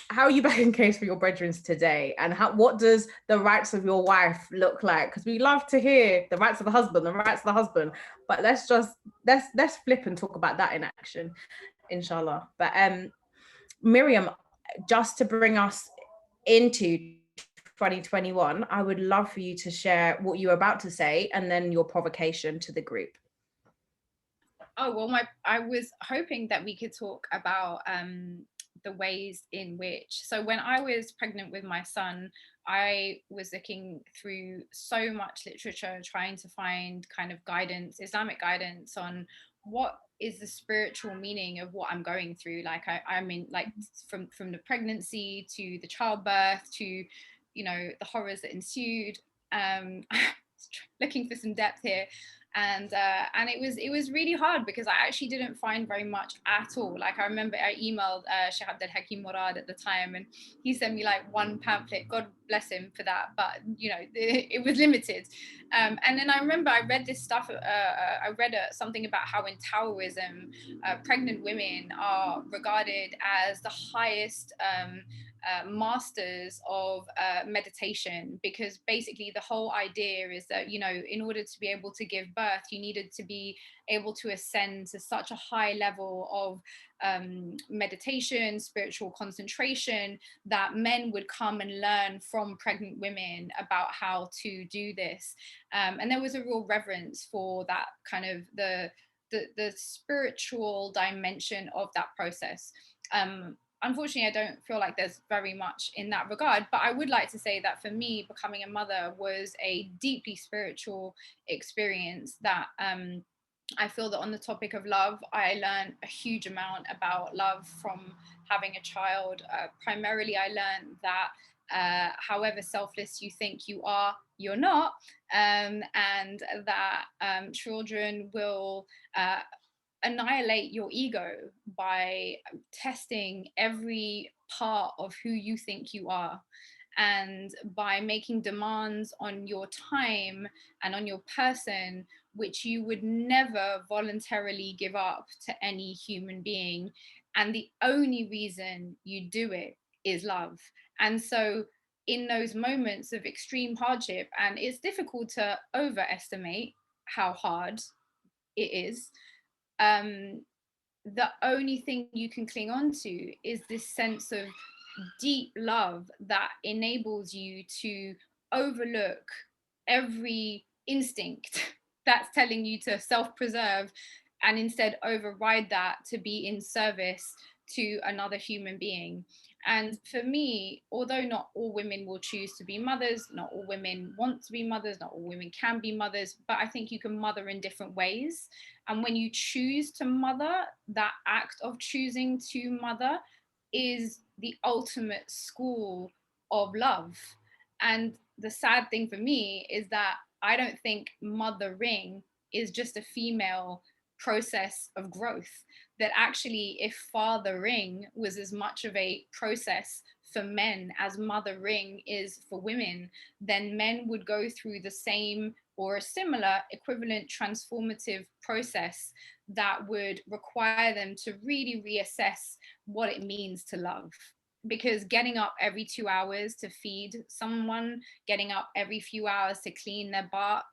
how are you backing case for your brethren today? And what does the rights of your wife look like? Because we love to hear the rights of the husband, but let's flip and talk about that in action. inshallah. But Myriam, just to bring us into 2021, I would love for you to share what you were about to say and then your provocation to the group. Oh, well, I was hoping that we could talk about the ways in which, so when I was pregnant with my son, I was looking through so much literature, trying to find kind of guidance, Islamic guidance on what is the spiritual meaning of what I'm going through. Like I mean, like from the pregnancy to the childbirth to, you know, the horrors that ensued. Looking for some depth here. And it was really hard because I actually didn't find very much at all. Like I remember I emailed Sheikh Abdul Hakim Murad at the time, and he sent me like one pamphlet. God bless him for that, but you know it was limited. And then I remember I read this stuff. I read something about how in Taoism, pregnant women are regarded as the highest masters of meditation, because basically the whole idea is that, you know, in order to be able to give birth, you needed to be able to ascend to such a high level of meditation, spiritual concentration, that men would come and learn from pregnant women about how to do this. And there was a real reverence for that kind of the spiritual dimension of that process. Unfortunately, I don't feel like there's very much in that regard, but I would like to say that for me, becoming a mother was a deeply spiritual experience that I feel that on the topic of love, I learned a huge amount about love from having a child. Primarily, I learned that however selfless you think you are, you're not, and that children will annihilate your ego by testing every part of who you think you are, and by making demands on your time and on your person which you would never voluntarily give up to any human being, and the only reason you do it is love. And so in those moments of extreme hardship, and it's difficult to overestimate how hard it is, the only thing you can cling on to is this sense of deep love that enables you to overlook every instinct that's telling you to self-preserve, and instead override that to be in service to another human being. And for me, although not all women will choose to be mothers, not all women want to be mothers, not all women can be mothers, but I think you can mother in different ways. And when you choose to mother, that act of choosing to mother is the ultimate school of love. And the sad thing for me is that I don't think mothering is just a female process of growth, that actually if fathering was as much of a process for men as mothering is for women, then men would go through the same or a similar equivalent transformative process that would require them to really reassess what it means to love. Because getting up every 2 hours to feed someone, getting up every few hours to clean their butt,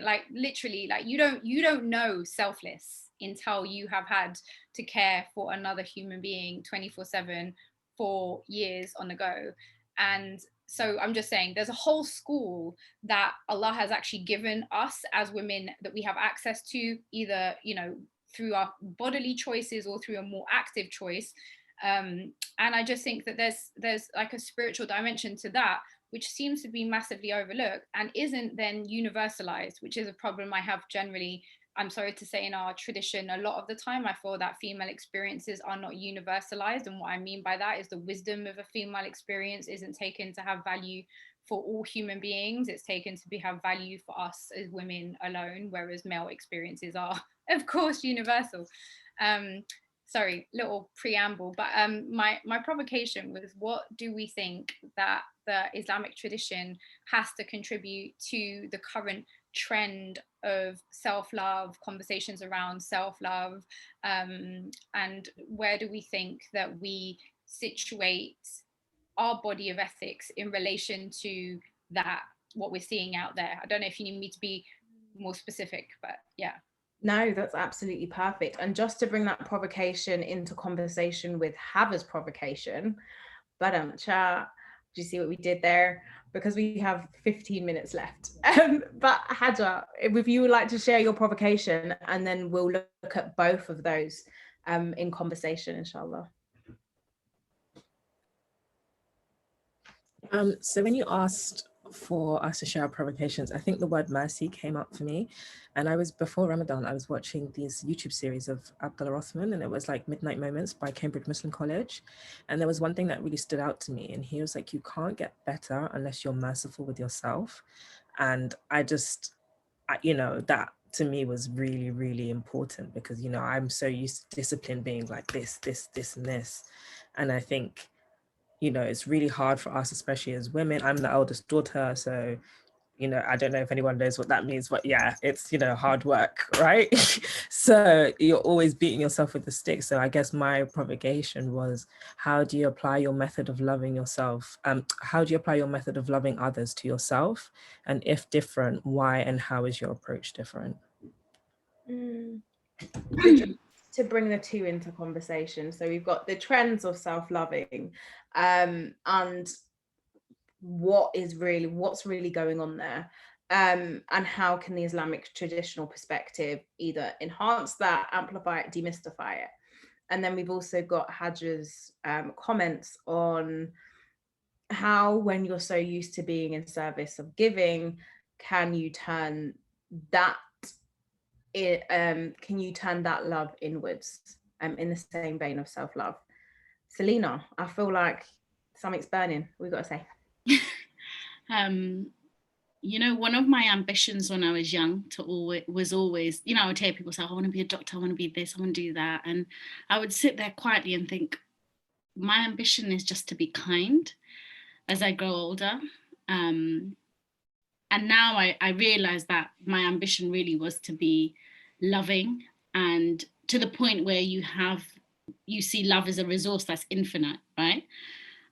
like literally, like you don't know selfless until you have had to care for another human being 24/7 for years on the go. And so I'm just saying there's a whole school that Allah has actually given us as women that we have access to, either, you know, through our bodily choices or through a more active choice. And I just think that there's like a spiritual dimension to that, which seems to be massively overlooked and isn't then universalized, which is a problem I have generally. I'm sorry to say, in our tradition, a lot of the time I feel that female experiences are not universalized. And what I mean by that is the wisdom of a female experience isn't taken to have value for all human beings. It's taken to have value for us as women alone, whereas male experiences are, of course, universal. Sorry, little preamble, but my provocation was, what do we think that the Islamic tradition has to contribute to the current trend of self-love, conversations around self-love, and where do we think that we situate our body of ethics in relation to that, what we're seeing out there? I don't know if you need me to be more specific, but yeah. No, that's absolutely perfect. And just to bring that provocation into conversation with Haba's provocation, but do you see what we did there? Because we have 15 minutes left. But Haja, if you would like to share your provocation, and then we'll look at both of those in conversation, inshallah. So when you asked for us to share our provocations, I think the word mercy came up for me. And before Ramadan, I was watching these YouTube series of Abdullah Othman, and it was like Midnight Moments by Cambridge Muslim College. And there was one thing that really stood out to me. And he was like, you can't get better unless you're merciful with yourself. And that to me was really, really important, because, I'm so used to discipline being like this, and this. And I think, it's really hard for us, especially as women. I'm the eldest daughter, so, I don't know if anyone knows what that means, but yeah, it's, hard work, right? So you're always beating yourself with the stick. So I guess my provocation was, how do you apply your method of loving yourself? How do you apply your method of loving others to yourself? And if different, why and how is your approach different? To bring the two into conversation. So we've got the trends of self-loving, and what's really going on there, and how can the Islamic traditional perspective either enhance that, amplify it, demystify it. And then we've also got Haja's comments on how, when you're so used to being in service of giving, can you turn that love inwards, in the same vein of self-love. Selina, I feel like something's burning. We've got to say. One of my ambitions when I was young was always, I would hear people say, I want to be a doctor, I want to be this, I want to do that. And I would sit there quietly and think, my ambition is just to be kind as I grow older. And now I realize that my ambition really was to be loving, and to the point where you see love as a resource that's infinite, right?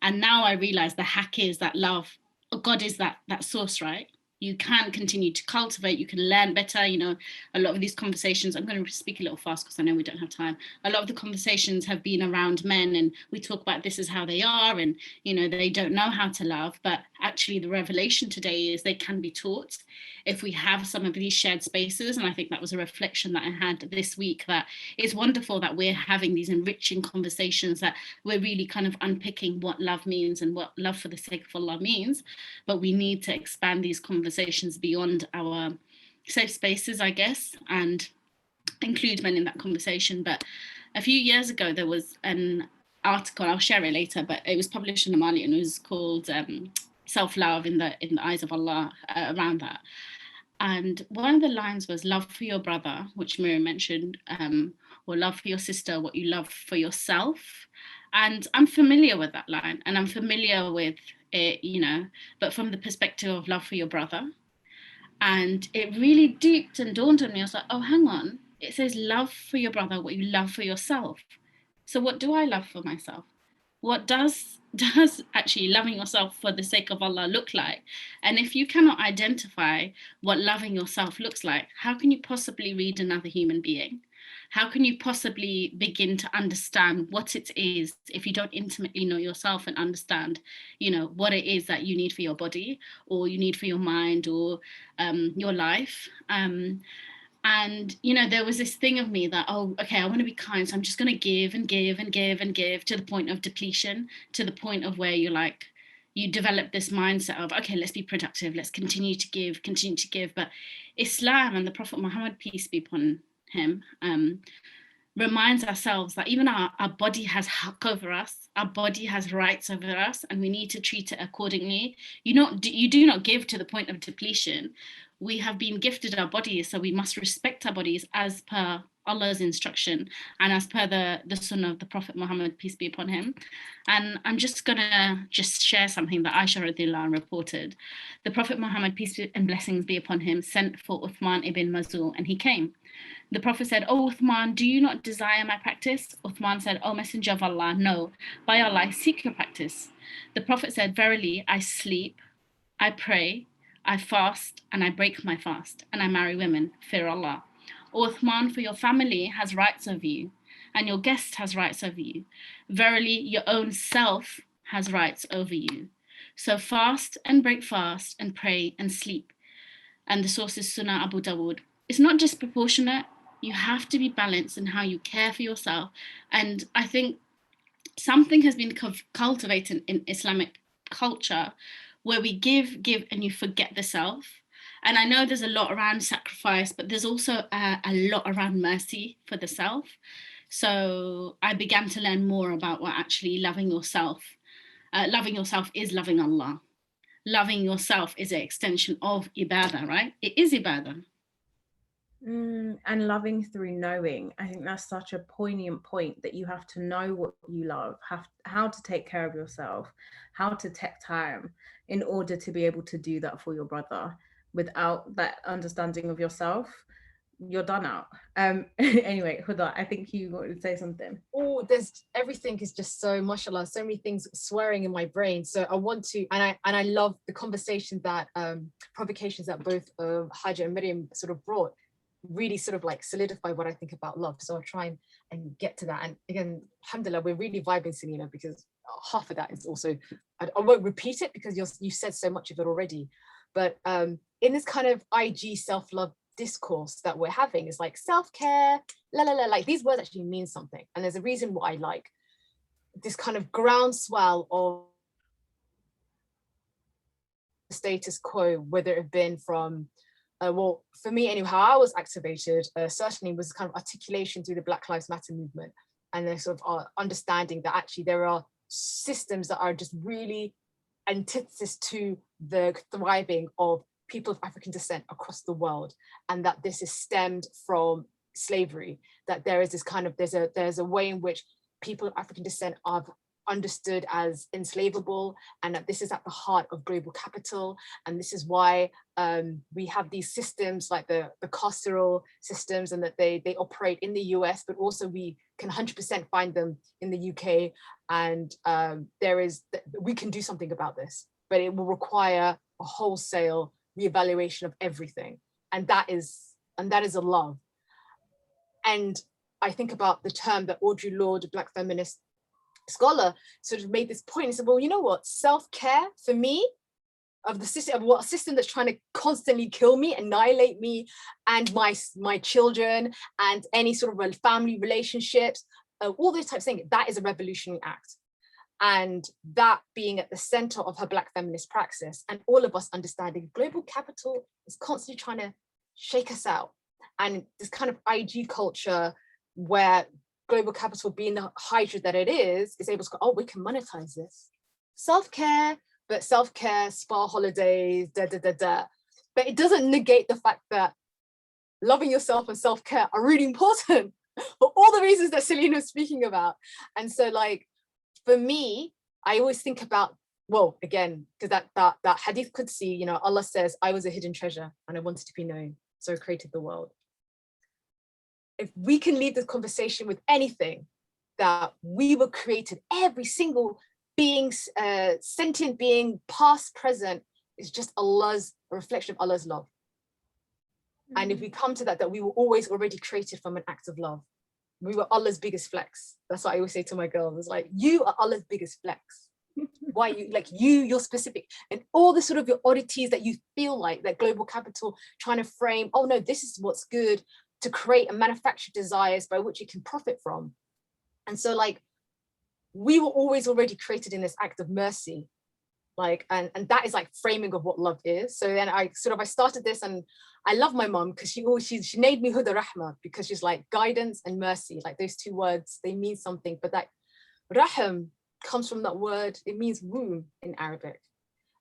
And now I realize the hack is that love, God is that source, right? You can continue to cultivate, you can learn better. A lot of these conversations, I'm going to speak a little fast because I know we don't have time. A lot of the conversations have been around men, and we talk about this is how they are, and they don't know how to love. But actually the revelation today is they can be taught if we have some of these shared spaces. And I think that was a reflection that I had this week, that it's wonderful that we're having these enriching conversations, that we're really kind of unpicking what love means and what love for the sake of Allah means. But we need to expand these conversations beyond our safe spaces, I guess, and include men in that conversation. But a few years ago, there was an article, I'll share it later, but it was published in Somali, and it was called Self-Love in the Eyes of Allah, around that. And one of the lines was love for your brother, which Myriam mentioned, or love for your sister, what you love for yourself. And I'm familiar with that line, and I'm familiar with it, but from the perspective of love for your brother. And it really deeped and dawned on me. I was like, oh, hang on. It says love for your brother, what you love for yourself. So what do I love for myself? What does actually loving yourself for the sake of Allah look like? And if you cannot identify what loving yourself looks like, how can you possibly read another human being? How can you possibly begin to understand what it is if you don't intimately know yourself and understand, what it is that you need for your body, or you need for your mind, or your life? And, there was this thing of me that, oh, okay, I want to be kind. So I'm just going to give and give and give and give to the point of depletion, to the point of where you're like, you develop this mindset of, okay, let's be productive. Let's continue to give. But Islam and the Prophet Muhammad, peace be upon him, reminds ourselves that even our body has haq over us, our body has rights over us, and we need to treat it accordingly. You do not give to the point of depletion. We have been gifted our bodies, so we must respect our bodies as per Allah's instruction and as per the sunnah of the Prophet Muhammad, peace be upon him. And I'm just gonna share something that Aisha radhiyallahu anha reported. The Prophet Muhammad, peace and blessings be upon him, sent for Uthman ibn Maz'un, and he came. The Prophet said, "Oh Uthman, do you not desire my practice?" Uthman said, "Oh Messenger of Allah, no. By Allah, I seek your practice." The Prophet said, "Verily, I sleep, I pray, I fast, and I break my fast, and I marry women, fear Allah." Uthman, for your family has rights over you, and your guest has rights over you. Verily, your own self has rights over you. So fast and break fast and pray and sleep. And the source is Sunnah Abu Dawood. It's not just proportionate. You have to be balanced in how you care for yourself. And I think something has been cultivated in Islamic culture where we give, and you forget the self. And I know there's a lot around sacrifice, but there's also a lot around mercy for the self. So I began to learn more about what actually loving yourself is loving Allah. Loving yourself is an extension of ibadah, right? It is ibadah. And loving through knowing. I think that's such a poignant point, that you have to know what you love, how to take care of yourself, how to take time in order to be able to do that for your brother. Without that understanding of yourself, you're done out. Anyway, Huddah, I think you wanted to say something. Oh, there's everything is just so, mashallah, so many things swearing in my brain. So I want to, and I love the conversation that provocations that both Haja and Myriam sort of brought, really sort of like solidify what I think about love. So I'll try and get to that. And again, alhamdulillah, we're really vibing, Selina, because half of that is also, I won't repeat it because you said so much of it already. But in this kind of IG self-love discourse that we're having, is like self-care, like these words actually mean something. And there's a reason why I like this kind of groundswell of status quo, whether it have been from, well, for me anyway, how I was activated certainly was kind of articulation through the Black Lives Matter movement, and the sort of understanding that actually there are systems that are just really antithesis to the thriving of people of African descent across the world, and that this is stemmed from slavery, that there is this kind of, there's a way in which people of African descent are understood as enslavable, and that this is at the heart of global capital. And this is why we have these systems like the carceral systems, and that they operate in the US, but also we can 100% find them in the UK. And we can do something about this, but it will require a wholesale reevaluation of everything. And that is a love. And I think about the term that Audre Lorde, a Black feminist scholar, sort of made this point. He said, well, you know what, self-care for me, of the system, of what a system that's trying to constantly kill me, annihilate me and my children and any sort of family relationships, all those types of things, that is a revolutionary act. And that being at the center of her Black feminist praxis, and all of us understanding global capital is constantly trying to shake us out. And this kind of IG culture where global capital, being the hydra that it is able to go, oh, we can monetize this. Self-care, but self-care, spa holidays, But it doesn't negate the fact that loving yourself and self-care are really important for all the reasons that Selina was speaking about. And so like, for me, I always think about, well, again, because that hadith Qudsi, you know, Allah says, I was a hidden treasure and I wanted to be known, so I created the world. If we can leave this conversation with anything, that we were created, every single being, sentient being, past, present, is just a reflection of Allah's love. Mm-hmm. And if we come to that we were always already created from an act of love. We were Allah's biggest flex. That's what I always say to my girls. It's like, you are Allah's biggest flex. Why you, like you're specific, and all the sort of your oddities that you feel like that global capital trying to frame, oh no, this is what's good, to create and manufacture desires by which you can profit from. And so like, we were always already created in this act of mercy. Like, and that is like framing of what love is. So then I started this, and I love my mom because she named me Huddah Rahma, because she's like guidance and mercy, like those two words, they mean something. But that Rahm comes from that word, it means womb in Arabic.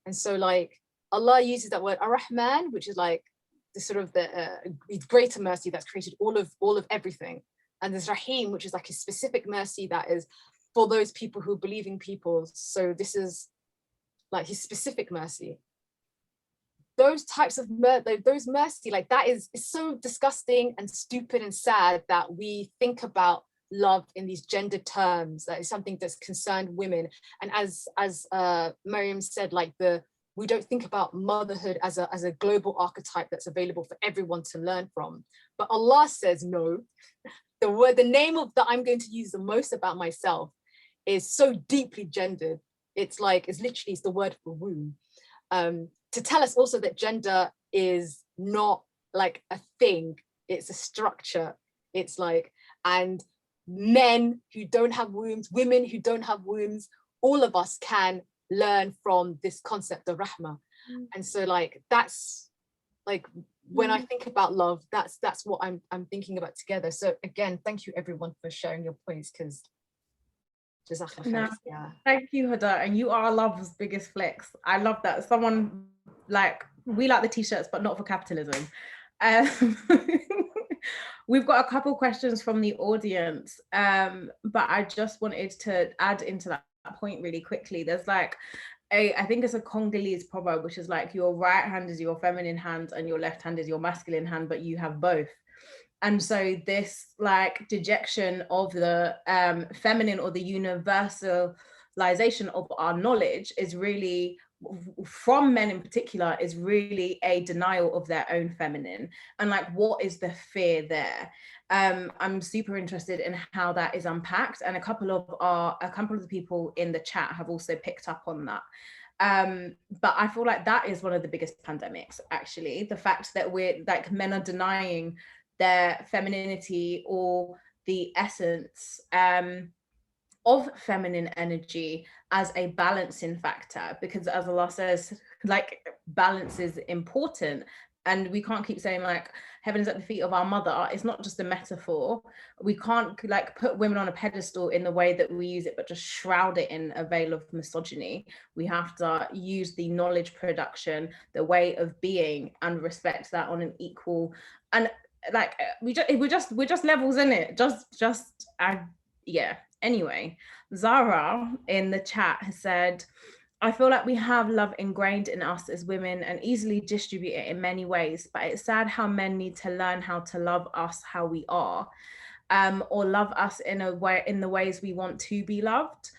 And so like Allah uses that word Ar-Rahman, which is like the sort of the greater mercy that's created all of everything. And there's Rahim, which is like a specific mercy that is for those people who believe in people. So this is like his specific mercy. Those types of those mercy, like that is so disgusting and stupid and sad that we think about love in these gender terms. That is something that's concerned women. And as Myriam said, like the we don't think about motherhood as a global archetype that's available for everyone to learn from. But Allah says no. The name of that I'm going to use the most about myself is so deeply gendered. It's literally the word for womb. To tell us also that gender is not like a thing, it's a structure. It's like, and men who don't have wombs, women who don't have wombs, all of us can learn from this concept of rahma. And so like, that's like, when I think about love, that's what I'm thinking about together. So again, thank you everyone for sharing your points, because no, thank you, Huddah, and you are love's biggest flex. I love that. Someone like, we like the t-shirts, but not for capitalism. We've got a couple questions from the audience, but I just wanted to add into that point really quickly. There's like I think it's a Congolese proverb, which is like, your right hand is your feminine hand and your left hand is your masculine hand, but you have both. And so this like dejection of the feminine, or the universalization of our knowledge, is really, from men in particular, is really a denial of their own feminine. And like, what is the fear there? I'm super interested in how that is unpacked, and a couple of the people in the chat have also picked up on that. But I feel like that is one of the biggest pandemics, actually, the fact that we're like, men are denying their femininity, or the essence of feminine energy as a balancing factor, because as Allah says, like, balance is important. And we can't keep saying like, heaven is at the feet of our mother. It's not just a metaphor. We can't like put women on a pedestal in the way that we use it, but just shroud it in a veil of misogyny. We have to use the knowledge production, the way of being, and respect that on an equal, and like, we're just levels in it. Yeah. Anyway, Zara in the chat has said, I feel like we have love ingrained in us as women and easily distribute it in many ways, but it's sad how men need to learn how to love us how we are, or love us in the ways we want to be loved.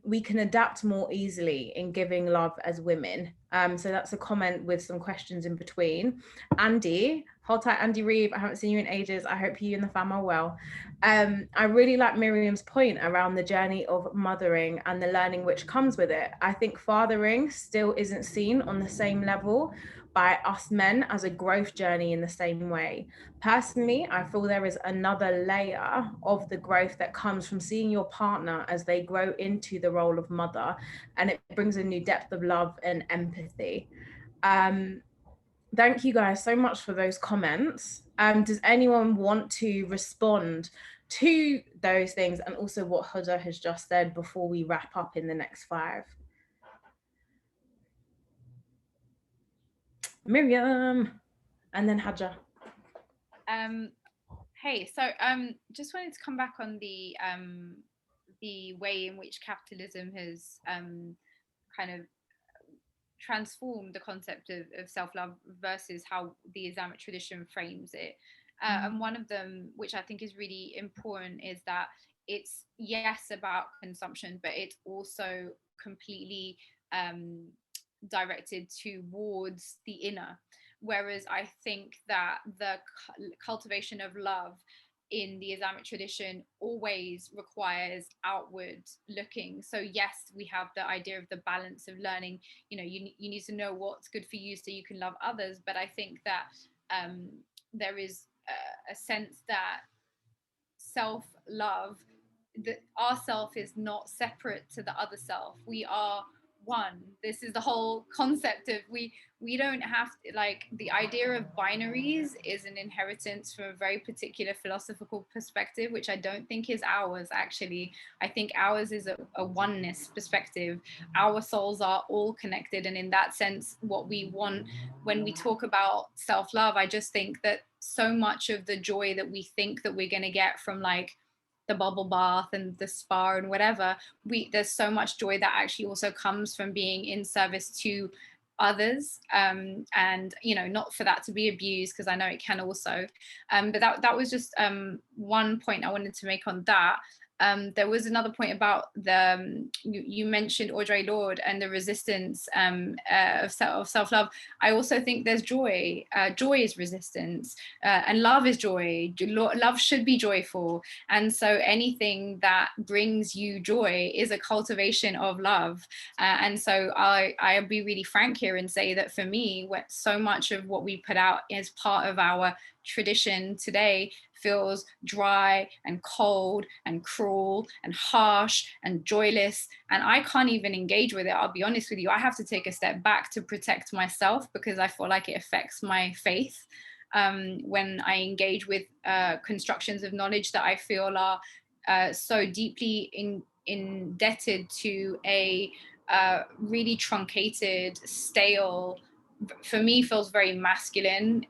We can adapt more easily in giving love as women. So that's a comment with some questions in between. Andy, hold tight, Andy Reeve. I haven't seen you in ages. I hope you and the fam are well. I really like Myriam's point around the journey of mothering and the learning which comes with it. I think fathering still isn't seen on the same level by us men as a growth journey in the same way. Personally, I feel there is another layer of the growth that comes from seeing your partner as they grow into the role of mother, and it brings a new depth of love and empathy. Thank you guys so much for those comments. Does anyone want to respond to those things, and also what Huddah has just said, before we wrap up in the next 5? Myriam, and then Haja. Hey, so just wanted to come back on the way in which capitalism has kind of transformed the concept of self-love versus how the Islamic tradition frames it. And one of them, which I think is really important, is that it's, yes, about consumption, but it's also completely directed towards the inner. Whereas I think that the cultivation of love in the Islamic tradition always requires outward looking. So yes, we have the idea of the balance of learning, you need to know what's good for you so you can love others. But I think that there is a sense that self-love, that our self is not separate to the other self. We are one. This is the whole concept of we don't have to, like, the idea of binaries is an inheritance from a very particular philosophical perspective, which I don't think is ours, actually. I think ours is a oneness perspective. Our souls are all connected, and in that sense, what we want when we talk about self-love, I just think that so much of the joy that we think that we're going to get from like the bubble bath and the spa and whatever, there's so much joy that actually also comes from being in service to others, and not for that to be abused, because I know it can also, but that was just one point I wanted to make on that. there was another point about the you mentioned Audre Lorde and the resistance of self-love. I also think there's joy. Joy is resistance, and love is joy. Love should be joyful, and so anything that brings you joy is a cultivation of love. And so I'll be really frank here and say that for me, so much of what we put out as part of our tradition today feels dry and cold and cruel and harsh and joyless, and I can't even engage with it. I'll be honest with you, I have to take a step back to protect myself, because I feel like it affects my faith when I engage with constructions of knowledge that I feel are so deeply indebted to a really truncated, stale, for me feels very masculine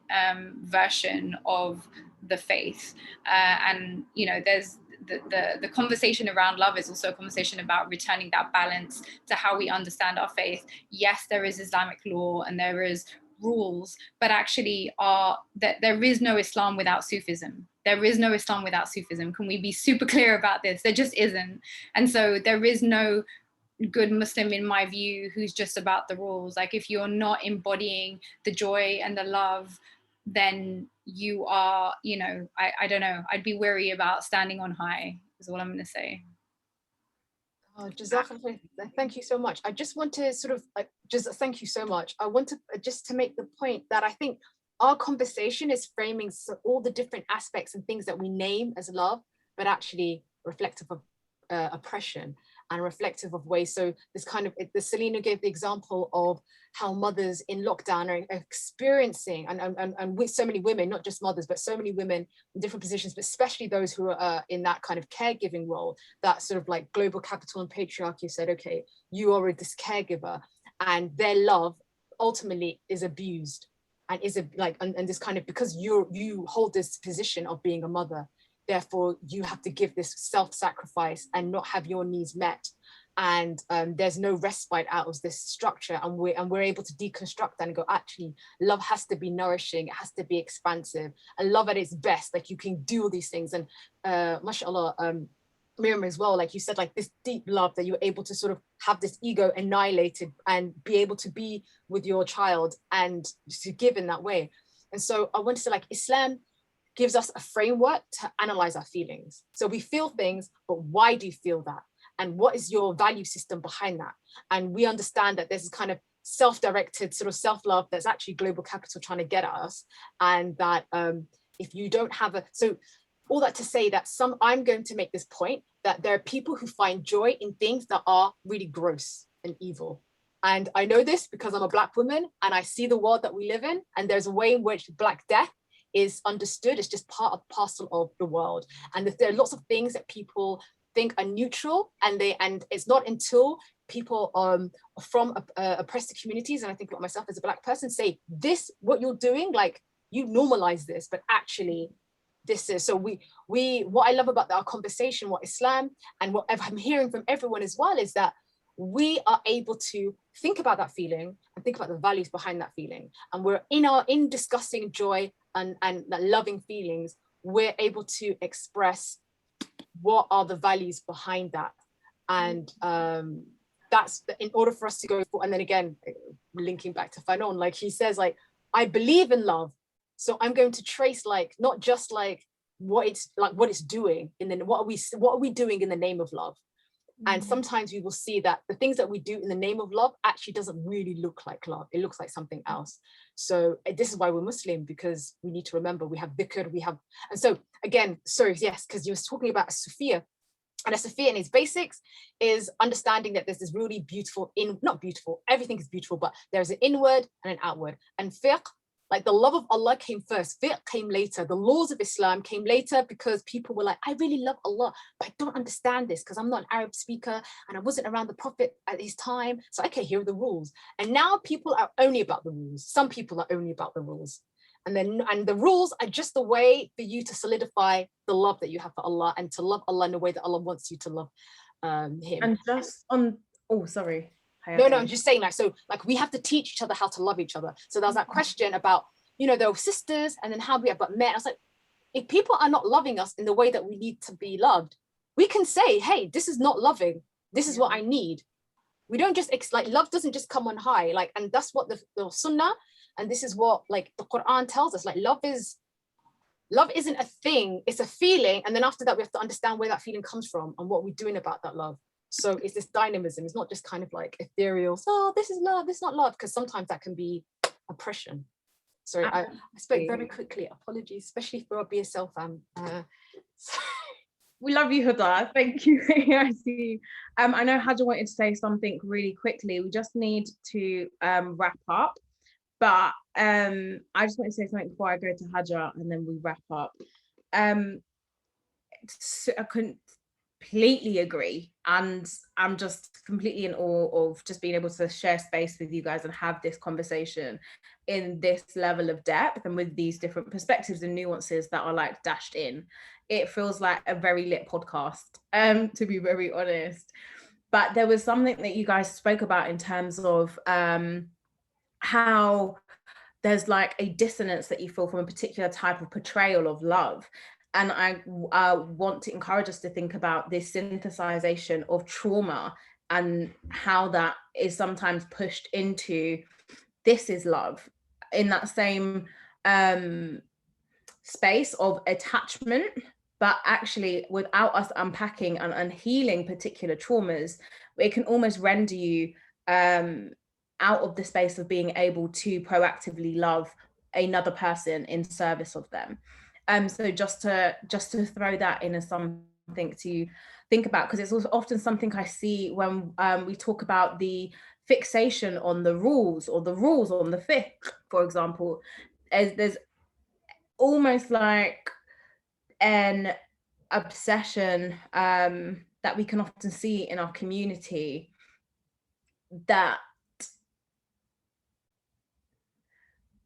version of the faith. And you know, there's the conversation around love is also a conversation about returning that balance to how we understand our faith. Yes, there is Islamic law and there is rules, but actually there is no Islam without Sufism. There is no Islam without Sufism. Can we be super clear about this? There just isn't. And so there is no good Muslim, in my view, who's just about the rules. Like, if you're not embodying the joy and the love, then you are, you know, I don't know, I'd be wary about standing on high, is all I'm going to say. Oh, Jazakallah, thank you so much. I just want to sort of just thank you so much. I want to just to make the point that I think our conversation is framing all the different aspects and things that we name as love, but actually reflective of oppression and reflective of ways. So this kind of, the Selina gave the example of how mothers in lockdown are experiencing, and with so many women, not just mothers, but so many women in different positions, but especially those who are in that kind of caregiving role, that sort of like global capital and patriarchy said, okay, you are this caregiver, and their love ultimately is abused and is and this kind of, because you hold this position of being a mother, therefore you have to give this self-sacrifice and not have your needs met, and there's no respite out of this structure, and we're able to deconstruct that and go, actually love has to be nourishing, it has to be expansive, and love at its best, like you can do all these things. And mashallah, Myriam as well, like you said, like this deep love that you're able to sort of have this ego annihilated and be able to be with your child and to give in that way. And so I want to say, like, Islam gives us a framework to analyze our feelings. So we feel things, but why do you feel that? And what is your value system behind that? And we understand that there's this kind of self-directed sort of self-love that's actually global capital trying to get at us. And that if you don't have so all that to say that I'm going to make this point that there are people who find joy in things that are really gross and evil. And I know this because I'm a Black woman and I see the world that we live in, and there's a way in which Black death is understood. It's just part of parcel of the world. And there are lots of things that people think are neutral, and it's not until people from oppressed communities, and I think about myself as a Black person, say, this, what you're doing, like you normalize this, but actually this is, so what I love about our conversation, what Islam and what I'm hearing from everyone as well, is that we are able to think about that feeling and think about the values behind that feeling. And we're in discussing joy and loving feelings, we're able to express what are the values behind that. And that's in order for us to go for, and then again, linking back to Fanon, like he says, like, I believe in love. So I'm going to trace, like, not just like what it's doing, and then what are we doing in the name of love? And sometimes we will see that the things that we do in the name of love actually doesn't really look like love. It looks like something else. So this is why we're Muslim, because we need to remember we have dhikr, and so again, sorry, yes, because you were talking about a Sufiya. And a Sufiya in its basics is understanding that there's this really beautiful, not beautiful, everything is beautiful, but there's an inward and an outward. And fiqh, like the love of Allah came first, fiqh came later, the laws of Islam came later, because people were like, I really love Allah, but I don't understand this because I'm not an Arab speaker and I wasn't around the Prophet at his time. So okay, here are the rules. And now people are only about the rules. Some people are only about the rules. And the rules are just a way for you to solidify the love that you have for Allah, and to love Allah in the way that Allah wants you to love him. And just on, oh, sorry. No, I'm just saying, like, so like we have to teach each other how to love each other. So there's that question about, you know, there were sisters, and then how we have got men. I was like, if people are not loving us in the way that we need to be loved, we can say, hey, this is not loving. This is what I need. We don't just, like, love doesn't just come on high. Like, and that's what the sunnah, and this is what, like, the Quran tells us. Like, love isn't a thing, it's a feeling. And then after that, we have to understand where that feeling comes from and what we're doing about that love. So it's this dynamism. It's not just kind of like ethereal, oh, this is love, this is not love, because sometimes that can be oppression. Sorry, I spoke very quickly. Apologies, especially for our BSL fam. We love you, Huddah. Thank you. I see. I know Haja wanted to say something really quickly. We just need to wrap up. But I just want to say something before I go to Haja, and then we wrap up. So I couldn't completely agree, and I'm just completely in awe of just being able to share space with you guys and have this conversation in this level of depth and with these different perspectives and nuances that are like dashed in. It feels like a very lit podcast, to be very honest. But there was something that you guys spoke about in terms of how there's like a dissonance that you feel from a particular type of portrayal of love. And I want to encourage us to think about this synthesization of trauma and how that is sometimes pushed into this is love in that same space of attachment, but actually without us unpacking and healing particular traumas, it can almost render you out of the space of being able to proactively love another person in service of them. So just to throw that in as something to think about, because it's also often something I see when we talk about the fixation on the rules or the rules on the fiqh, for example. There's almost like an obsession that we can often see in our community that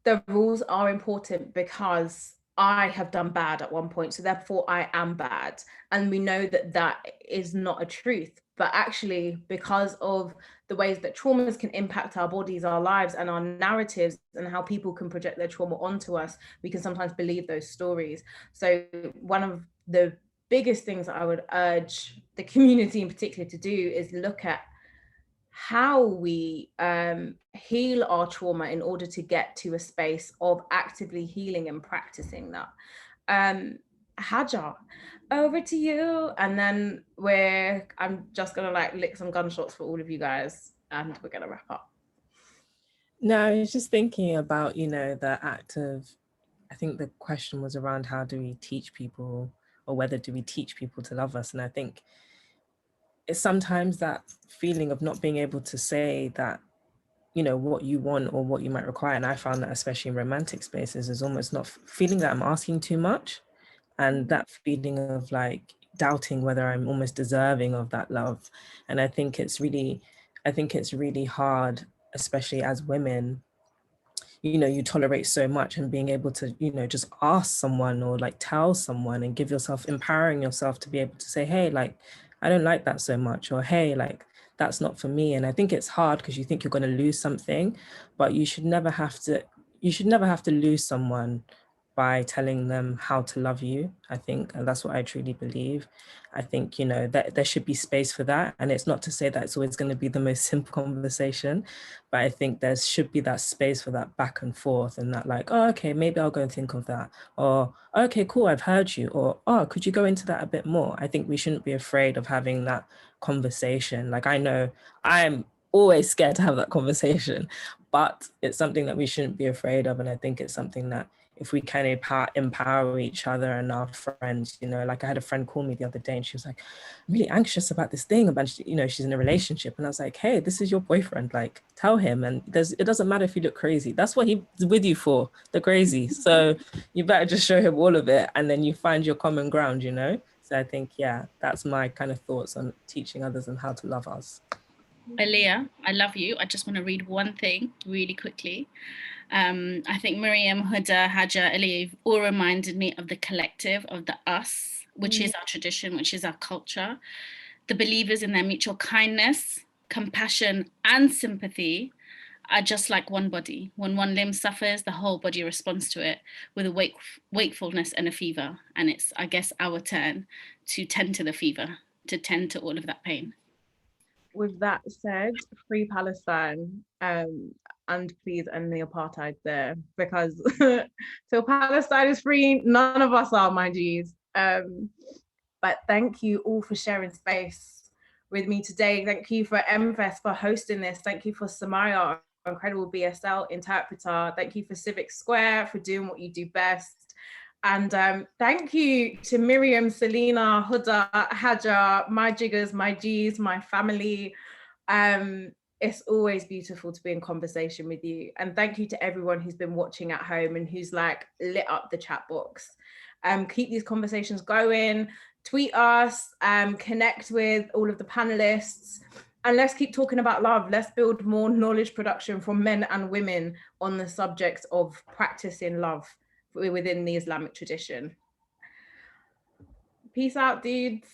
the rules are important because I have done bad at one point, so therefore I am bad. And we know that that is not a truth, but actually because of the ways that traumas can impact our bodies, our lives, and our narratives, and how people can project their trauma onto us, we can sometimes believe those stories. So one of the biggest things that I would urge the community in particular to do is look at how we heal our trauma in order to get to a space of actively healing and practicing that. Haja, over to you, and then I'm just gonna like lick some gunshots for all of you guys, and we're gonna wrap up. No, I was just thinking about, the act of, I think the question was around how do we teach people, or whether do we teach people to love us? And I think it's sometimes that feeling of not being able to say that, what you want or what you might require. And I found that especially in romantic spaces is almost not feeling that I'm asking too much, and that feeling of like doubting whether I'm almost deserving of that love. And I think it's really hard, especially as women, you tolerate so much, and being able to, just ask someone or like tell someone and give yourself, empowering yourself to be able to say, hey, like, I don't like that so much, or hey, like, that's not for me. And I think it's hard because you think you're going to lose something, but you should never have to lose someone by telling them how to love you, I think. And that's what I truly believe. I think, that there should be space for that. And it's not to say that it's always going to be the most simple conversation, but I think there should be that space for that back and forth, and that like, oh, okay, maybe I'll go and think of that. Or, okay, cool, I've heard you. Or, oh, could you go into that a bit more? I think we shouldn't be afraid of having that conversation. Like, I know I'm always scared to have that conversation, but it's something that we shouldn't be afraid of. And I think it's something that if we can empower each other and our friends, like I had a friend call me the other day and she was like, I'm really anxious about this thing, about, she's in a relationship. And I was like, hey, this is your boyfriend, like tell him. And it doesn't matter if you look crazy. That's what he's with you for, the crazy. So you better just show him all of it, and then you find your common ground, So I think, yeah, that's my kind of thoughts on teaching others and how to love us. Aliyah, I love you. I just want to read one thing really quickly. I think Myriam, Huddah, Haja, Aliyah all reminded me of the collective, of the us, which is our tradition, which is our culture. The believers in their mutual kindness, compassion, and sympathy. are just like one body. When one limb suffers, the whole body responds to it with a wakefulness and a fever. And it's, I guess, our turn to tend to the fever, to tend to all of that pain. With that said, free Palestine, and please end the apartheid there, because till Palestine is free, none of us are, my G's. But thank you all for sharing space with me today. Thank you for MFest for hosting this. Thank you for Samaya, our incredible BSL interpreter. Thank you for Civic Square for doing what you do best. And thank you to Myriam, Selina, Huddah, Haja, my jiggers, my G's, my family. It's always beautiful to be in conversation with you. And thank you to everyone who's been watching at home and who's like lit up the chat box. Keep these conversations going, tweet us, connect with all of the panelists, and let's keep talking about love. Let's build more knowledge production from men and women on the subject of practicing love within the Islamic tradition. Peace out, dudes.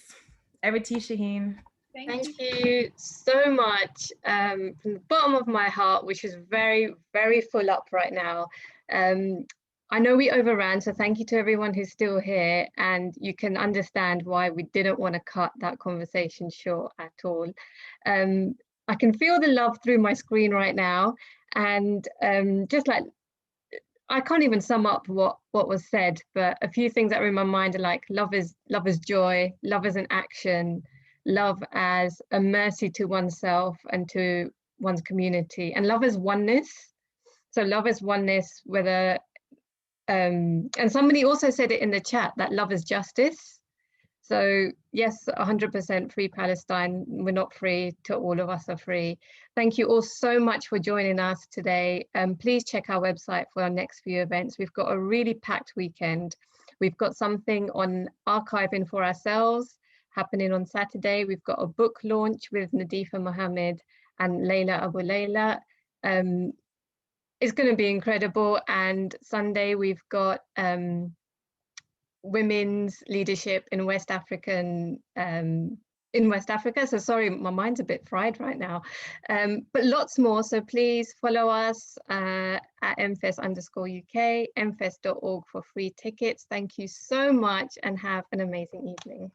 Everity Shaheen. Thank you so much from the bottom of my heart, which is very, very full up right now. I know we overran, so thank you to everyone who's still here, and you can understand why we didn't want to cut that conversation short at all. I can feel the love through my screen right now, and just like, I can't even sum up what was said, but a few things that are in my mind are like, love is joy, love is an action, love as a mercy to oneself and to one's community, and love is oneness. So love is oneness, whether, and somebody also said it in the chat, that love is justice. So yes, 100% free Palestine. We're not free till all of us are free. Thank you all so much for joining us today. Please check our website for our next few events. We've got a really packed weekend. We've got something on archiving for ourselves happening on Saturday. We've got a book launch with Nadifa Mohammed and Layla Abu Layla. It's going to be incredible. And Sunday we've got women's leadership in West Africa. So sorry, my mind's a bit fried right now, but lots more. So please follow us at MFest_UK, mfest.org for free tickets. Thank you so much and have an amazing evening.